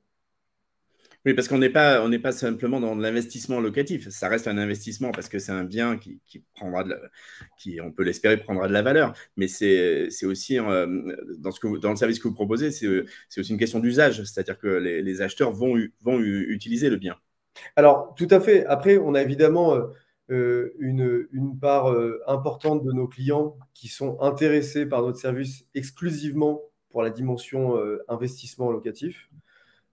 Oui, parce on n'est pas simplement dans de l'investissement locatif. Ça reste un investissement parce que c'est un bien qui prendra qui, on peut l'espérer, prendra de la valeur. Mais c'est aussi, dans le service que vous proposez, c'est aussi une question d'usage. C'est-à-dire que les acheteurs vont utiliser le bien. Alors, tout à fait. Après, on a évidemment une part importante de nos clients qui sont intéressés par notre service exclusivement pour la dimension investissement locatif.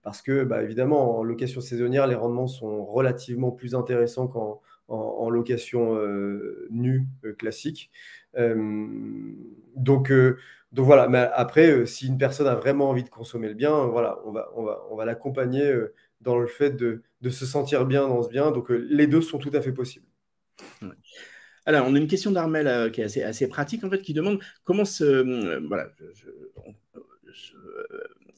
Parce que, bah, évidemment, en location saisonnière, les rendements sont relativement plus intéressants qu'en location nue classique. Euh, donc, euh, donc voilà, mais après, si une personne a vraiment envie de consommer le bien, voilà, on va l'accompagner dans le fait de se sentir bien dans ce bien. Donc, les deux sont tout à fait possibles. Ouais. Alors, on a une question d'Armel qui est assez pratique, en fait, qui demande comment voilà,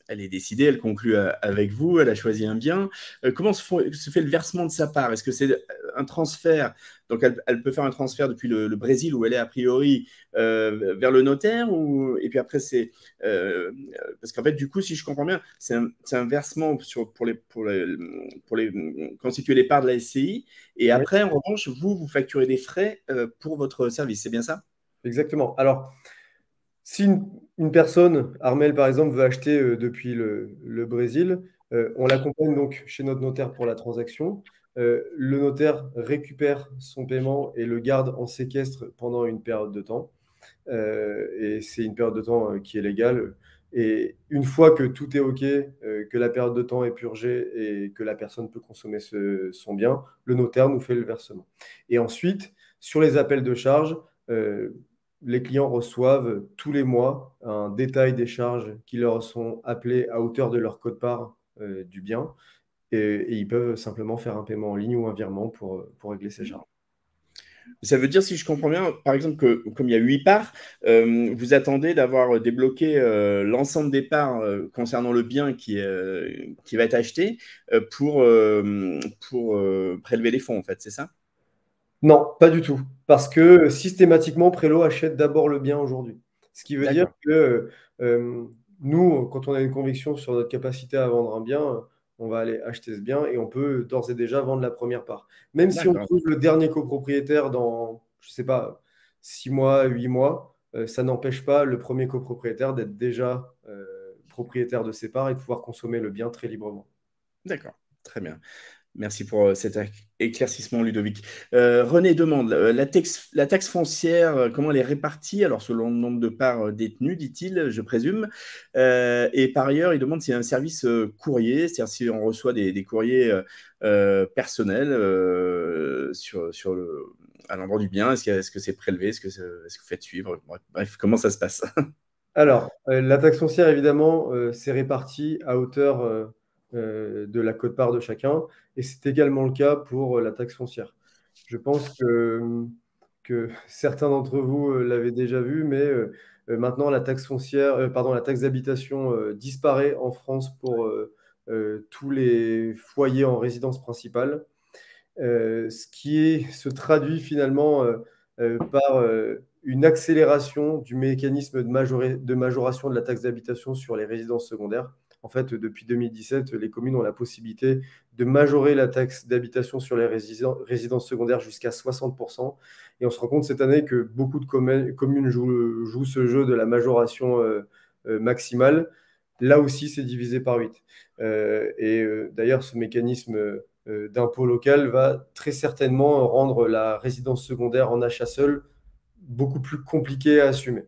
elle est décidée, elle conclut avec vous, elle a choisi un bien. Comment se fait le versement de sa part? Est-ce que c'est un transfert? Donc, elle peut faire un transfert depuis le Brésil, où elle est a priori, vers le notaire, et puis après, parce qu'en fait, du coup, si je comprends bien, c'est un versement pour constituer les parts de la SCI, et Oui, après, en revanche, vous facturez des frais pour votre service, c'est bien ça? exactement. Alors, si une personne, Armel par exemple, veut acheter depuis le Brésil, on l'accompagne donc chez notre notaire pour la transaction. Le notaire récupère son paiement et le garde en séquestre pendant une période de temps. Et c'est une période de temps qui est légale. Et une fois que tout est OK, que la période de temps est purgée et que la personne peut consommer son bien, le notaire nous fait le versement. Et ensuite, sur les appels de charges, les clients reçoivent tous les mois un détail des charges qui leur sont appelées à hauteur de leur code-part du bien. Et ils peuvent simplement faire un paiement en ligne ou un virement pour régler ces charges. Ça veut dire, si je comprends bien, par exemple, que comme il y a 8 parts, vous attendez d'avoir débloqué l'ensemble des parts concernant le bien qui va être acheté pour prélever les fonds, en fait, c'est ça? Non, pas du tout. Parce que systématiquement, Prélo achète d'abord le bien aujourd'hui. Ce qui veut dire D'accord, que nous, quand on a une conviction sur notre capacité à vendre un bien, on va aller acheter ce bien et on peut d'ores et déjà vendre la première part. Même si on d'accord. trouve le dernier copropriétaire dans, je ne sais pas, 6 mois, 8 mois, ça n'empêche pas le premier copropriétaire d'être déjà propriétaire de ses parts et de pouvoir consommer le bien très librement. D'accord, très bien. Merci pour cet éclaircissement, Ludovic. René demande, la taxe foncière, comment elle est répartie? Alors, selon le nombre de parts détenues, dit-il, je présume. Et par ailleurs, il demande s'il y a un service courrier, c'est-à-dire si on reçoit des courriers personnels à l'endroit du bien. Est-ce que c'est prélevé? Est-ce que vous faites suivre? Bref, comment ça se passe? Alors, la taxe foncière, évidemment, c'est réparti à hauteur de la quote-part de chacun, et c'est également le cas pour la taxe foncière. Je pense que certains d'entre vous l'avaient déjà vu, mais maintenant, la taxe foncière, pardon, la taxe d'habitation disparaît en France pour tous les foyers en résidence principale. Se traduit finalement par une accélération du mécanisme de majoration de la taxe d'habitation sur les résidences secondaires. En fait, depuis 2017, les communes ont la possibilité de majorer la taxe d'habitation sur les résidences secondaires jusqu'à 60%. Et on se rend compte cette année que beaucoup de communes jouent ce jeu de la majoration maximale. Là aussi, c'est divisé par 8. D'ailleurs, ce mécanisme d'impôt local va très certainement rendre la résidence secondaire en achat seul beaucoup plus compliqué à assumer.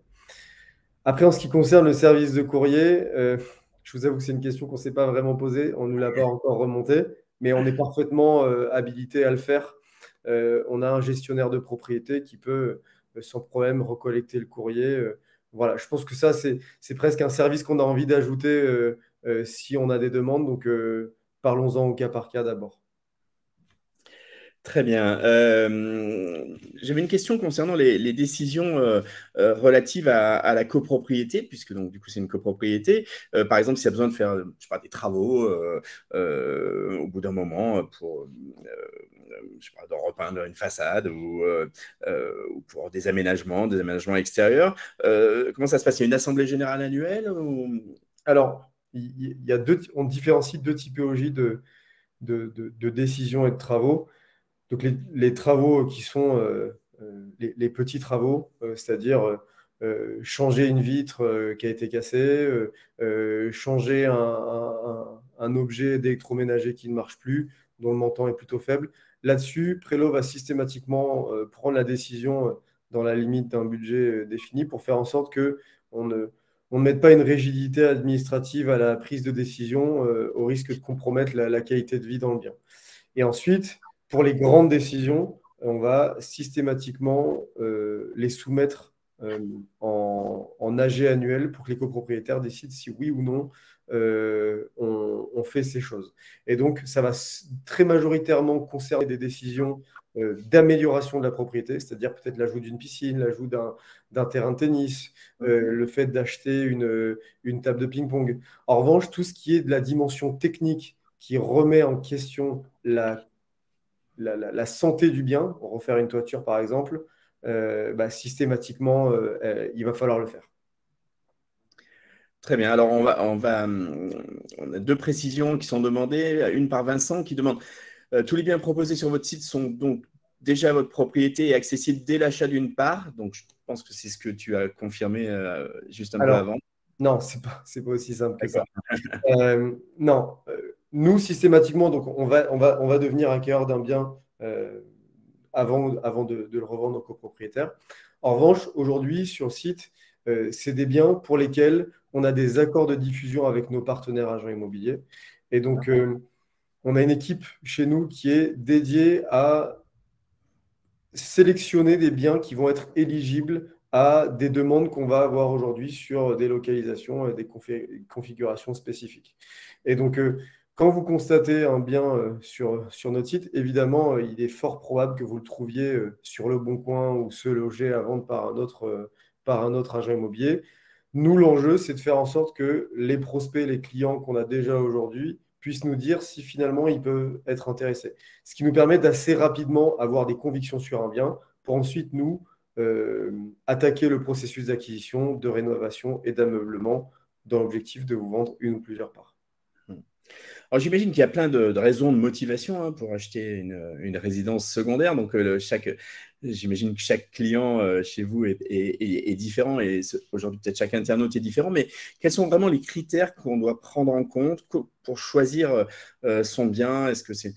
Après, en ce qui concerne le service de courrier, je vous avoue que c'est une question qu'on ne s'est pas vraiment posée, on ne nous l'a pas encore remontée, mais on est parfaitement habilité à le faire. On a un gestionnaire de propriété qui peut sans problème recollecter le courrier. Voilà, je pense que ça, c'est presque un service qu'on a envie d'ajouter si on a des demandes. Donc, parlons-en au cas par cas d'abord. Très bien. J'avais une question concernant les décisions relatives à la copropriété, puisque donc du coup c'est une copropriété. Par exemple, s'il y a besoin de faire, je sais pas, des travaux au bout d'un moment je sais pas, de repeindre une façade ou pour des aménagements extérieurs. Comment ça se passe? Il y a une assemblée générale annuelle ou... Alors, il y a on différencie deux typologies de décisions et de travaux. Donc les travaux qui sont les petits travaux, c'est-à-dire changer une vitre qui a été cassée, changer un objet d'électroménager qui ne marche plus, dont le montant est plutôt faible. Là-dessus, Prélo va systématiquement prendre la décision dans la limite d'un budget défini pour faire en sorte que on ne mette pas une rigidité administrative à la prise de décision au risque de compromettre la qualité de vie dans le bien. Et ensuite, pour les grandes décisions, on va systématiquement les soumettre en AG annuel pour que les copropriétaires décident si oui ou non on fait ces choses. Et donc, ça va très majoritairement concerner des décisions d'amélioration de la propriété, c'est-à-dire peut-être l'ajout d'une piscine, l'ajout d'un terrain de tennis, le fait d'acheter une table de ping-pong. En revanche, tout ce qui est de la dimension technique qui remet en question la santé du bien, refaire une toiture par exemple, systématiquement, il va falloir le faire. Très bien. Alors, on a deux précisions qui sont demandées. Une par Vincent qui demande tous les biens proposés sur votre site sont donc déjà à votre propriété et accessibles dès l'achat d'une part. Donc, je pense que c'est ce que tu as confirmé juste un peu Alors, avant. non, c'est pas aussi simple que ça. D'accord. Non, nous, systématiquement, donc on va devenir acquéreur d'un bien avant de le revendre aux copropriétaires. En revanche, aujourd'hui, sur le site, c'est des biens pour lesquels on a des accords de diffusion avec nos partenaires agents immobiliers. Et donc, on a une équipe chez nous qui est dédiée à sélectionner des biens qui vont être éligibles à des demandes qu'on va avoir aujourd'hui sur des localisations et des configurations spécifiques. Et donc, quand vous constatez un bien sur notre site, évidemment, il est fort probable que vous le trouviez sur Le Bon Coin ou se loger à vendre par un autre agent immobilier. Nous, l'enjeu, c'est de faire en sorte que les prospects, les clients qu'on a déjà aujourd'hui puissent nous dire si finalement ils peuvent être intéressés. Ce qui nous permet d'assez rapidement avoir des convictions sur un bien pour ensuite nous attaquer le processus d'acquisition, de rénovation et d'ameublement dans l'objectif de vous vendre une ou plusieurs parts. Alors, j'imagine qu'il y a plein de raisons de motivation pour acheter une résidence secondaire. Donc, j'imagine que chaque client chez vous est différent et aujourd'hui, peut-être chaque internaute est différent. Mais quels sont vraiment les critères qu'on doit prendre en compte pour choisir son bien? Est-ce que c'est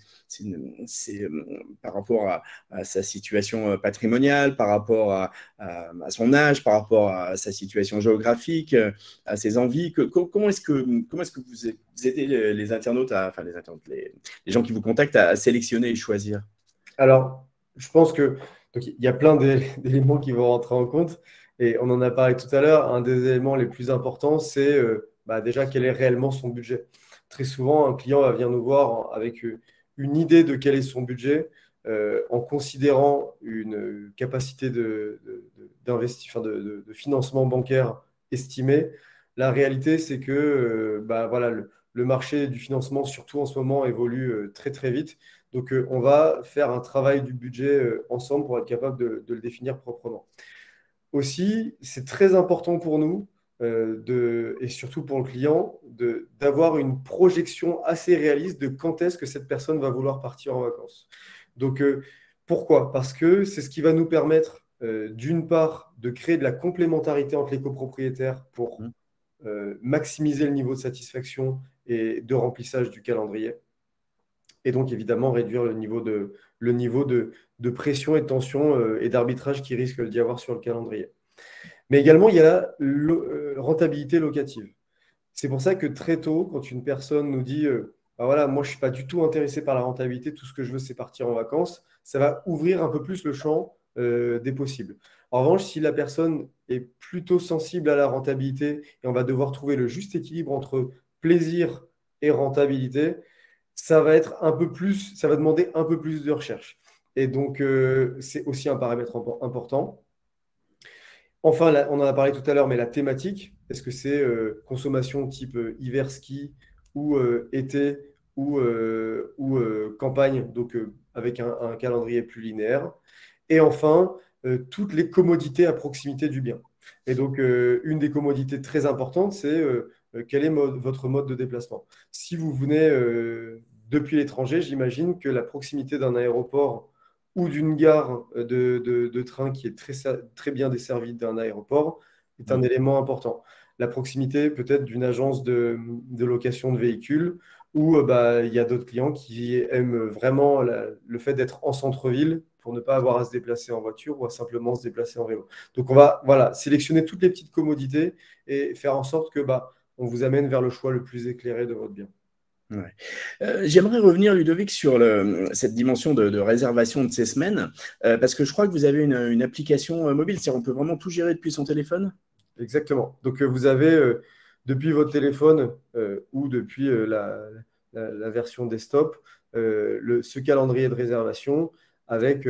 par rapport à sa situation patrimoniale, par rapport à son âge, par rapport à sa situation géographique, à ses envies? Comment est-ce que vous aidez les internautes, les gens qui vous contactent à sélectionner et choisir? Alors, je pense que donc, il y a plein d'éléments qui vont rentrer en compte et on en a parlé tout à l'heure. Un des éléments les plus importants, c'est déjà quel est réellement son budget. Très souvent, un client va venir nous voir avec une idée de quel est son budget en considérant une capacité de financement bancaire estimée. La réalité, c'est que le marché du financement, surtout en ce moment, évolue très très vite. Donc, on va faire un travail du budget ensemble pour être capable de le définir proprement. Aussi, c'est très important pour nous, et surtout pour le client, d'avoir une projection assez réaliste de quand est-ce que cette personne va vouloir partir en vacances. Donc, pourquoi? Parce que c'est ce qui va nous permettre, d'une part, de créer de la complémentarité entre les copropriétaires pour maximiser le niveau de satisfaction et de remplissage du calendrier. Et donc, évidemment, réduire le niveau de pression et de tension et d'arbitrage qui risque d'y avoir sur le calendrier. Mais également, il y a la rentabilité locative. C'est pour ça que très tôt, quand une personne nous dit voilà, moi, je ne suis pas du tout intéressé par la rentabilité, tout ce que je veux, c'est partir en vacances, ça va ouvrir un peu plus le champ des possibles. En revanche, si la personne est plutôt sensible à la rentabilité et on va devoir trouver le juste équilibre entre plaisir et rentabilité, ça va être un peu plus, ça va demander un peu plus de recherche. Et donc, c'est aussi un paramètre important. Enfin, là, on en a parlé tout à l'heure, mais la thématique, est-ce que c'est consommation type hiver ski ou été ou campagne, donc avec un calendrier plus linéaire. Et enfin, toutes les commodités à proximité du bien. Et donc, une des commodités très importantes, c'est quel est votre mode de déplacement. Si vous venez depuis l'étranger, j'imagine que la proximité d'un aéroport ou d'une gare de train qui est très bien desservie d'un aéroport est un élément important. La proximité peut-être d'une agence de location de véhicules où il y a d'autres clients qui aiment vraiment le fait d'être en centre-ville pour ne pas avoir à se déplacer en voiture ou à simplement se déplacer en vélo. Donc, on va sélectionner toutes les petites commodités et faire en sorte que on vous amène vers le choix le plus éclairé de votre bien. Ouais. J'aimerais revenir, Ludovic, sur cette dimension de réservation de ces semaines, parce que je crois que vous avez une application mobile, c'est-à-dire on peut vraiment tout gérer depuis son téléphone? Exactement. Donc, vous avez depuis votre téléphone ou depuis la version desktop ce calendrier de réservation avec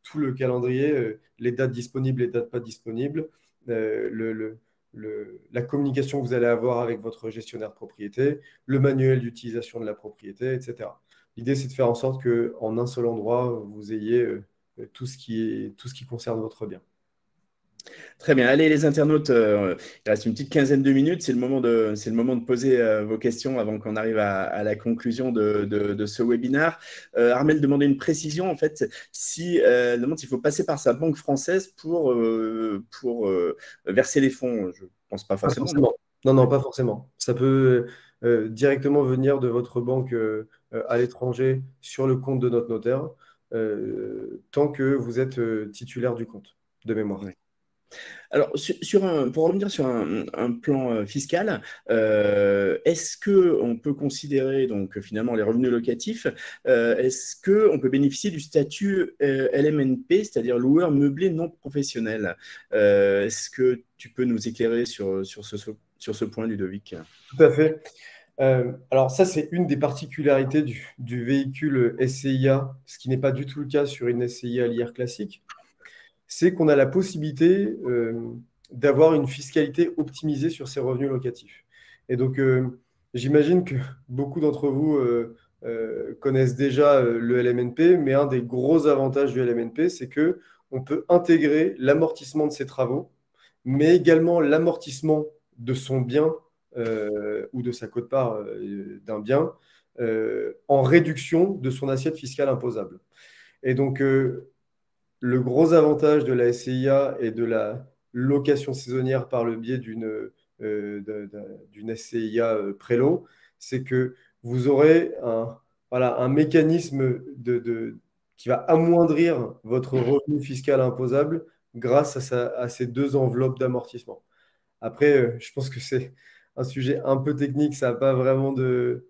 tout le calendrier, les dates disponibles, les dates pas disponibles, la communication que vous allez avoir avec votre gestionnaire de propriété, le manuel d'utilisation de la propriété, etc. L'idée, c'est de faire en sorte qu'en un seul endroit, vous ayez tout ce qui concerne votre bien. Très bien. Allez, les internautes, il reste une petite quinzaine de minutes. C'est le moment de poser vos questions avant qu'on arrive à la conclusion de ce webinaire. Armel demandait une précision, en fait, demande s'il faut passer par sa banque française pour verser les fonds. Je ne pense pas Pas forcément. forcément. Non, non, pas forcément. Ça peut directement venir de votre banque à l'étranger sur le compte de notre notaire, tant que vous êtes titulaire du compte, de mémoire. Oui. Alors, pour revenir sur un plan fiscal, est-ce qu'on peut considérer donc finalement les revenus locatifs, est-ce qu'on peut bénéficier du statut LMNP, c'est-à-dire loueur meublé non professionnel? Est-ce que tu peux nous éclairer sur ce point, Ludovic? Tout à fait. Alors ça, c'est une des particularités du véhicule SCIA, ce qui n'est pas du tout le cas sur une SCIA à l'IR classique, c'est qu'on a la possibilité d'avoir une fiscalité optimisée sur ses revenus locatifs. Et donc, j'imagine que beaucoup d'entre vous connaissent déjà le LMNP, mais un des gros avantages du LMNP, c'est que on peut intégrer l'amortissement de ses travaux, mais également l'amortissement de son bien ou de sa quote-part d'un bien en réduction de son assiette fiscale imposable. Et donc, le gros avantage de la SCIA et de la location saisonnière par le biais d'une SCIA Prélo, c'est que vous aurez un mécanisme qui va amoindrir votre revenu fiscal imposable grâce à ces deux enveloppes d'amortissement. Après, je pense que c'est un sujet un peu technique, ça n'a pas vraiment de...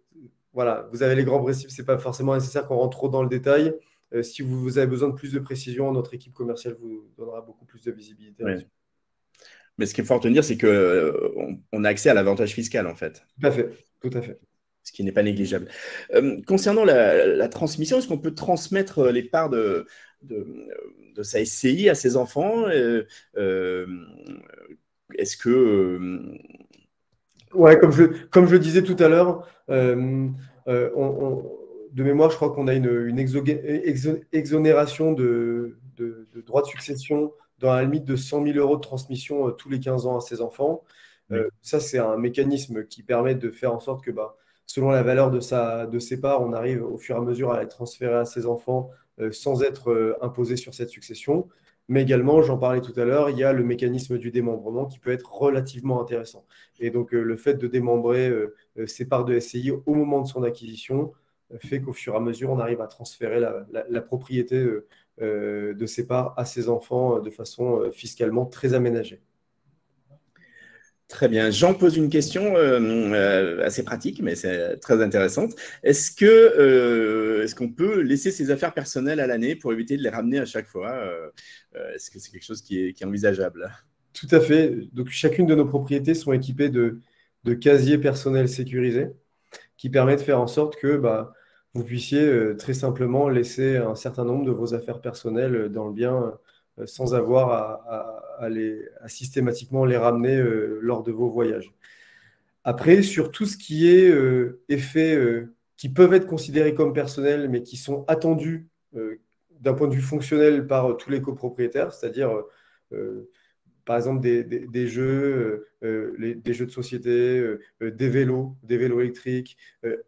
Voilà, vous avez les grands principes, ce n'est pas forcément nécessaire qu'on rentre trop dans le détail. Si vous avez besoin de plus de précision, notre équipe commerciale vous donnera beaucoup plus de visibilité là-dessus. Ouais. Mais ce qu'il faut retenir, c'est qu'on a accès à l'avantage fiscal, en fait. Tout à fait, tout à fait. Ce qui n'est pas négligeable. Concernant la transmission, est-ce qu'on peut transmettre les parts de sa SCI à ses enfants? Est-ce que... Ouais, comme je le disais tout à l'heure, de mémoire, je crois qu'on a une exonération de droits de succession dans la limite de 100 000 euros de transmission tous les 15 ans à ses enfants. Oui. Ça, c'est un mécanisme qui permet de faire en sorte que, selon la valeur de ses parts, on arrive au fur et à mesure à les transférer à ses enfants sans être imposé sur cette succession. Mais également, j'en parlais tout à l'heure, il y a le mécanisme du démembrement qui peut être relativement intéressant. Et donc, le fait de démembrer ses parts de SCI au moment de son acquisition fait qu'au fur et à mesure, on arrive à transférer la propriété de ses parts à ses enfants de façon fiscalement très aménagée. Très bien. Jean pose une question assez pratique, mais c'est très intéressante. Est-ce qu'on peut laisser ses affaires personnelles à l'année pour éviter de les ramener à chaque fois? Est-ce que c'est quelque chose qui est envisageable? Tout à fait. Donc, chacune de nos propriétés sont équipées de casiers personnels sécurisés qui permet de faire en sorte que vous puissiez très simplement laisser un certain nombre de vos affaires personnelles dans le bien sans avoir à systématiquement les ramener lors de vos voyages. Après, sur tout ce qui est effets qui peuvent être considérés comme personnels, mais qui sont attendus d'un point de vue fonctionnel par tous les copropriétaires, c'est-à-dire par exemple des jeux, des jeux de société, des vélos électriques.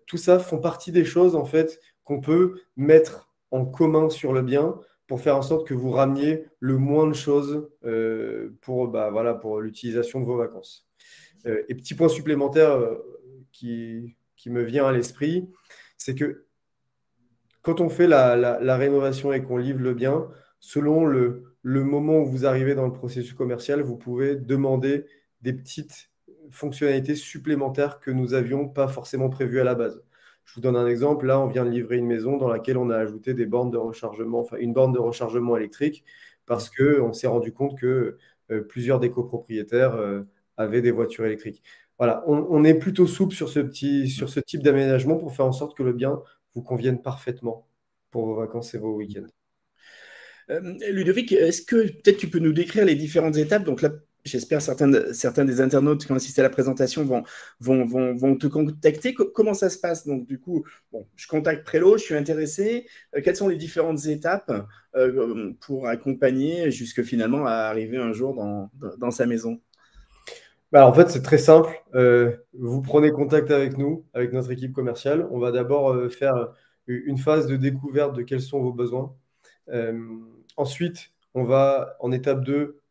Tout ça font partie des choses en fait qu'on peut mettre en commun sur le bien pour faire en sorte que vous rameniez le moins de choses voilà, pour l'utilisation de vos vacances. Et petit point supplémentaire qui me vient à l'esprit, c'est que quand on fait la rénovation et qu'on livre le bien, selon le moment où vous arrivez dans le processus commercial, vous pouvez demander des petites fonctionnalités supplémentaires que nous n'avions pas forcément prévues à la base. Je vous donne un exemple. Là, on vient de livrer une maison dans laquelle on a ajouté des bornes de rechargement, enfin une borne de rechargement électrique, parce qu'on s'est rendu compte que plusieurs des copropriétaires avaient des voitures électriques. Voilà, on est plutôt souple sur sur ce type d'aménagement pour faire en sorte que le bien vous conviennent parfaitement pour vos vacances et vos week-ends. Ludovic, est-ce que peut-être tu peux nous décrire les différentes étapes? Donc là, j'espère certains des internautes qui ont assisté à la présentation vont te contacter. Comment ça se passe? Donc du coup, bon, je contacte Prélo, je suis intéressé. Quelles sont les différentes étapes pour accompagner jusque finalement à arriver un jour dans sa maison? Bah, en fait, c'est très simple. Vous prenez contact avec nous, avec notre équipe commerciale. On va d'abord faire une phase de découverte de quels sont vos besoins. Ensuite, on va en étape 2,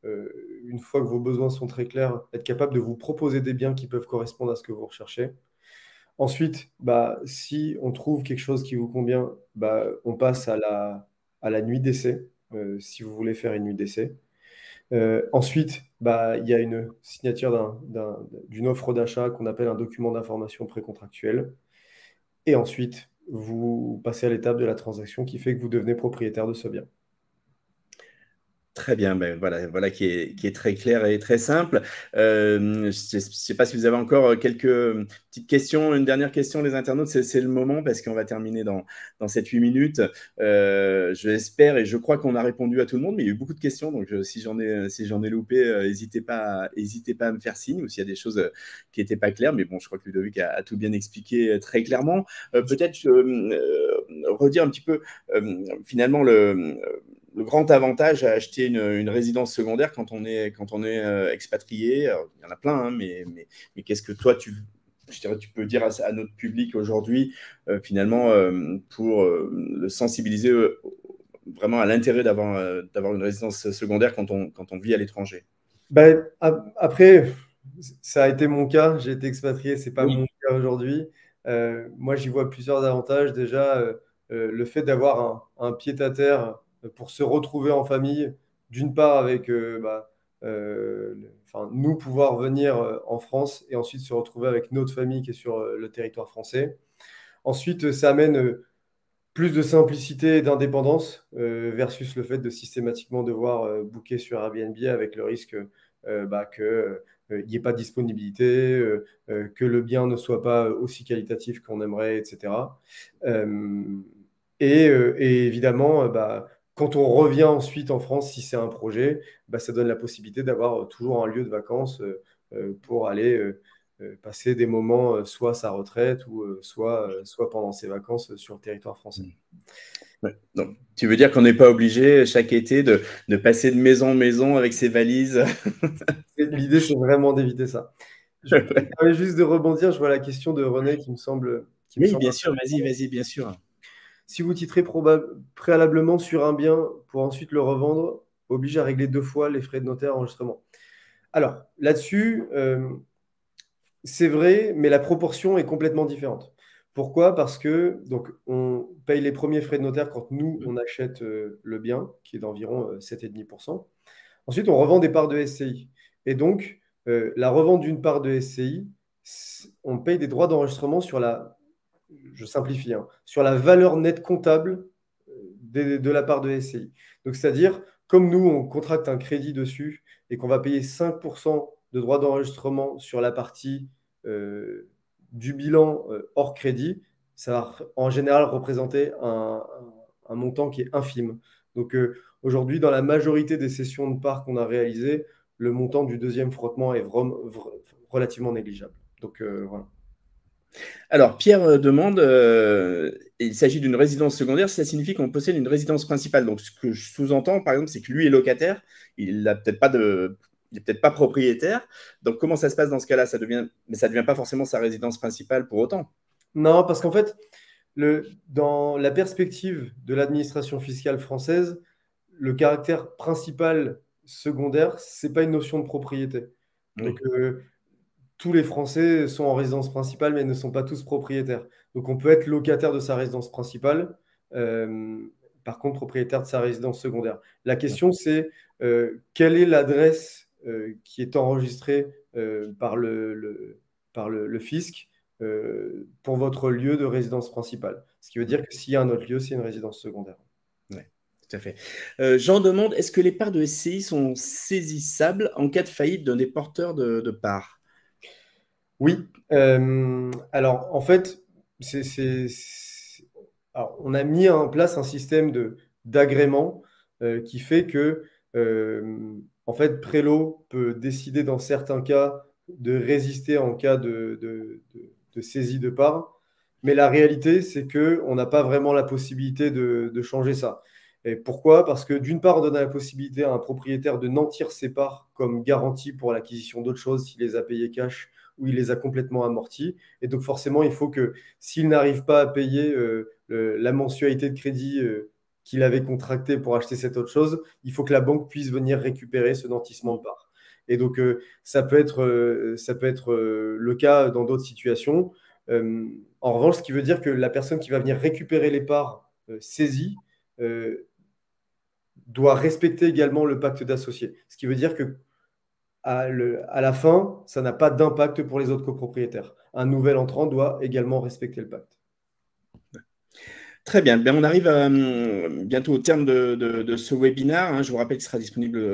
une fois que vos besoins sont très clairs, être capable de vous proposer des biens qui peuvent correspondre à ce que vous recherchez. Ensuite, bah, si on trouve quelque chose qui vous convient, bah, on passe à la nuit d'essai, si vous voulez faire une nuit d'essai. Ensuite, bah, il y a une signature d'une offre d'achat qu'on appelle un document d'information précontractuel. Et ensuite, vous passez à l'étape de la transaction qui fait que vous devenez propriétaire de ce bien. Très bien, ben voilà qui est très clair et très simple. Je ne sais pas si vous avez encore quelques petites questions. Une dernière question, les internautes, c'est le moment parce qu'on va terminer dans 7-8 minutes. Je l'espère et je crois qu'on a répondu à tout le monde, mais il y a eu beaucoup de questions. Donc, si j'en ai loupé, n'hésitez pas à me faire signe ou s'il y a des choses qui n'étaient pas claires. Mais bon, je crois que Ludovic a tout bien expliqué très clairement. Peut-être redire un petit peu finalement le grand avantage à acheter une résidence secondaire quand on est expatrié. Alors, il y en a plein, hein, mais qu'est-ce que toi, tu peux dire à notre public aujourd'hui, finalement, pour le sensibiliser vraiment à l'intérêt d'avoir une résidence secondaire quand on vit à l'étranger? Ben, après, ça a été mon cas. J'ai été expatrié, c'est pas Oui. mon cas aujourd'hui. Moi, j'y vois plusieurs avantages. Déjà, le fait d'avoir un pied-à-terre pour se retrouver en famille, d'une part avec enfin, nous pouvoir venir en France et ensuite se retrouver avec notre famille qui est sur le territoire français. Ensuite, ça amène plus de simplicité et d'indépendance versus le fait de systématiquement devoir booker sur Airbnb avec le risque qu'il n'y ait pas de disponibilité, que le bien ne soit pas aussi qualitatif qu'on aimerait, etc. Et évidemment, quand on revient ensuite en France, si c'est un projet, ça donne la possibilité d'avoir toujours un lieu de vacances pour aller passer des moments, soit à sa retraite ou soit pendant ses vacances sur le territoire français. Ouais. Donc, tu veux dire qu'on n'est pas obligé chaque été de passer de maison en maison avec ses valises? L'idée, c'est vraiment d'éviter ça. Je me permets juste de rebondir. Je vois la question de René qui me semble. Oui, bien sûr, vas-y, bien sûr. Si vous titrez préalablement sur un bien pour ensuite le revendre, oblige à régler 2 fois les frais de notaire enregistrement. Alors, là-dessus, c'est vrai, mais la proportion est complètement différente. Pourquoi? Parce que donc, on paye les premiers frais de notaire quand nous, on achète le bien, qui est d'environ 7,5%. Ensuite, on revend des parts de SCI. Et donc, la revente d'une part de SCI, on paye des droits d'enregistrement sur je simplifie, hein, sur la valeur nette comptable de la part de SCI. Donc, c'est-à-dire, comme nous, on contracte un crédit dessus et qu'on va payer 5% de droits d'enregistrement sur la partie du bilan hors crédit, ça va en général représenter un montant qui est infime. Donc, aujourd'hui, dans la majorité des cessions de parts qu'on a réalisées, le montant du deuxième frottement est relativement négligeable. Donc, voilà. Alors, Pierre demande, il s'agit d'une résidence secondaire, ça signifie qu'on possède une résidence principale. Donc, ce que je sous-entends, par exemple, c'est que lui est locataire, il n'a peut-être pas il n'est peut-être pas propriétaire. Donc, comment ça se passe dans ce cas-là? Mais ça ne devient pas forcément sa résidence principale pour autant. Non, parce qu'en fait, dans la perspective de l'administration fiscale française, le caractère principal secondaire, c'est pas une notion de propriété. Donc, Oui, tous les Français sont en résidence principale, mais ne sont pas tous propriétaires. Donc, on peut être locataire de sa résidence principale, euh, par contre, propriétaire de sa résidence secondaire. La question, c'est quelle est l'adresse qui est enregistrée par le fisc pour votre lieu de résidence principale. Ce qui veut dire que s'il y a un autre lieu, c'est une résidence secondaire. ouais, tout à fait. Jean demande, est-ce que les parts de SCI sont saisissables en cas de faillite d'un des porteurs de parts? Oui. Alors, en fait, alors, on a mis en place un système d'agrément qui fait que, en fait, Prélo peut décider dans certains cas de résister en cas de saisie de parts. Mais la réalité, c'est qu'on n'a pas vraiment la possibilité de changer ça. Et pourquoi? Parce que d'une part, on donne la possibilité à un propriétaire de nantir ses parts comme garantie pour l'acquisition d'autres choses s'il les a payées cash ou il les a complètement amortis. Et donc forcément, il faut que s'il n'arrive pas à payer la mensualité de crédit qu'il avait contracté pour acheter cette autre chose, il faut que la banque puisse venir récupérer ce nantissement de part. Et donc ça peut être le cas dans d'autres situations. En revanche, ce qui veut dire que la personne qui va venir récupérer les parts saisies doit respecter également le pacte d'associés. Ce qui veut dire que à la fin, ça n'a pas d'impact pour les autres copropriétaires. Un nouvel entrant doit également respecter le pacte. Très bien. Ben, on arrive bientôt au terme de ce webinaire, hein. Je vous rappelle qu'il sera disponible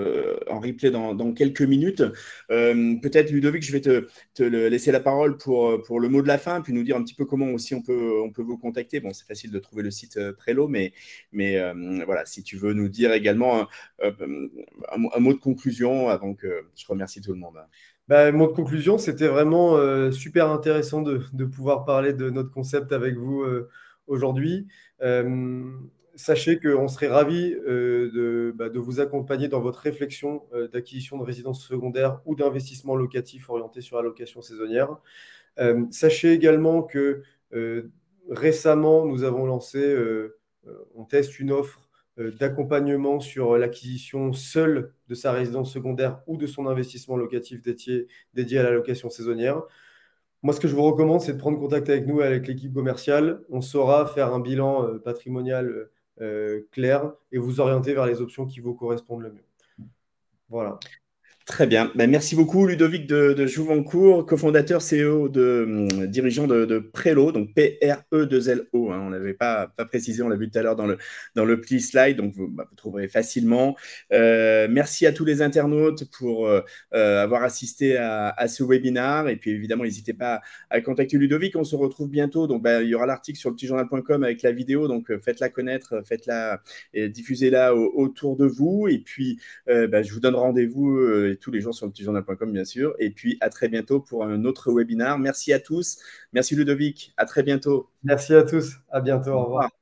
en replay dans quelques minutes. Peut-être, Ludovic, je vais te laisser la parole pour le mot de la fin, puis nous dire un petit peu comment aussi on peut vous contacter. Bon, c'est facile de trouver le site Prélo, mais voilà, si tu veux nous dire également un mot de conclusion avant que je remercie tout le monde. Bah, mot de conclusion, c'était vraiment super intéressant de pouvoir parler de notre concept avec vous aujourd'hui. Euh, Sachez qu'on serait ravis de vous accompagner dans votre réflexion d'acquisition de résidence secondaire ou d'investissement locatif orienté sur la location saisonnière. Sachez également que récemment, nous avons lancé, on teste une offre d'accompagnement sur l'acquisition seule de sa résidence secondaire ou de son investissement locatif dédié à la location saisonnière. Moi, ce que je vous recommande, c'est de prendre contact avec nous, avec l'équipe commerciale. On saura faire un bilan patrimonial clair et vous orienter vers les options qui vous correspondent le mieux. Voilà. Très bien. Ben, merci beaucoup, Ludovic de Jouvencourt, cofondateur CEO dirigeant de Prélo, donc P-R-E-2-L-O, hein. On n'avait pas précisé, on l'a vu tout à l'heure dans le petit slide, donc vous trouverez facilement. Merci à tous les internautes pour avoir assisté à ce webinaire. Et puis évidemment, n'hésitez pas à contacter Ludovic. On se retrouve bientôt. Donc, il y aura l'article sur le petitjournal.com avec la vidéo. Donc, faites-la connaître, faites-la et diffusez-la autour de vous. Et puis, je vous donne rendez-vous tous les jours sur le petitjournal.com, bien sûr. Et puis, à très bientôt pour un autre webinaire. Merci à tous. Merci Ludovic. À très bientôt. Merci à tous. À bientôt. Au revoir.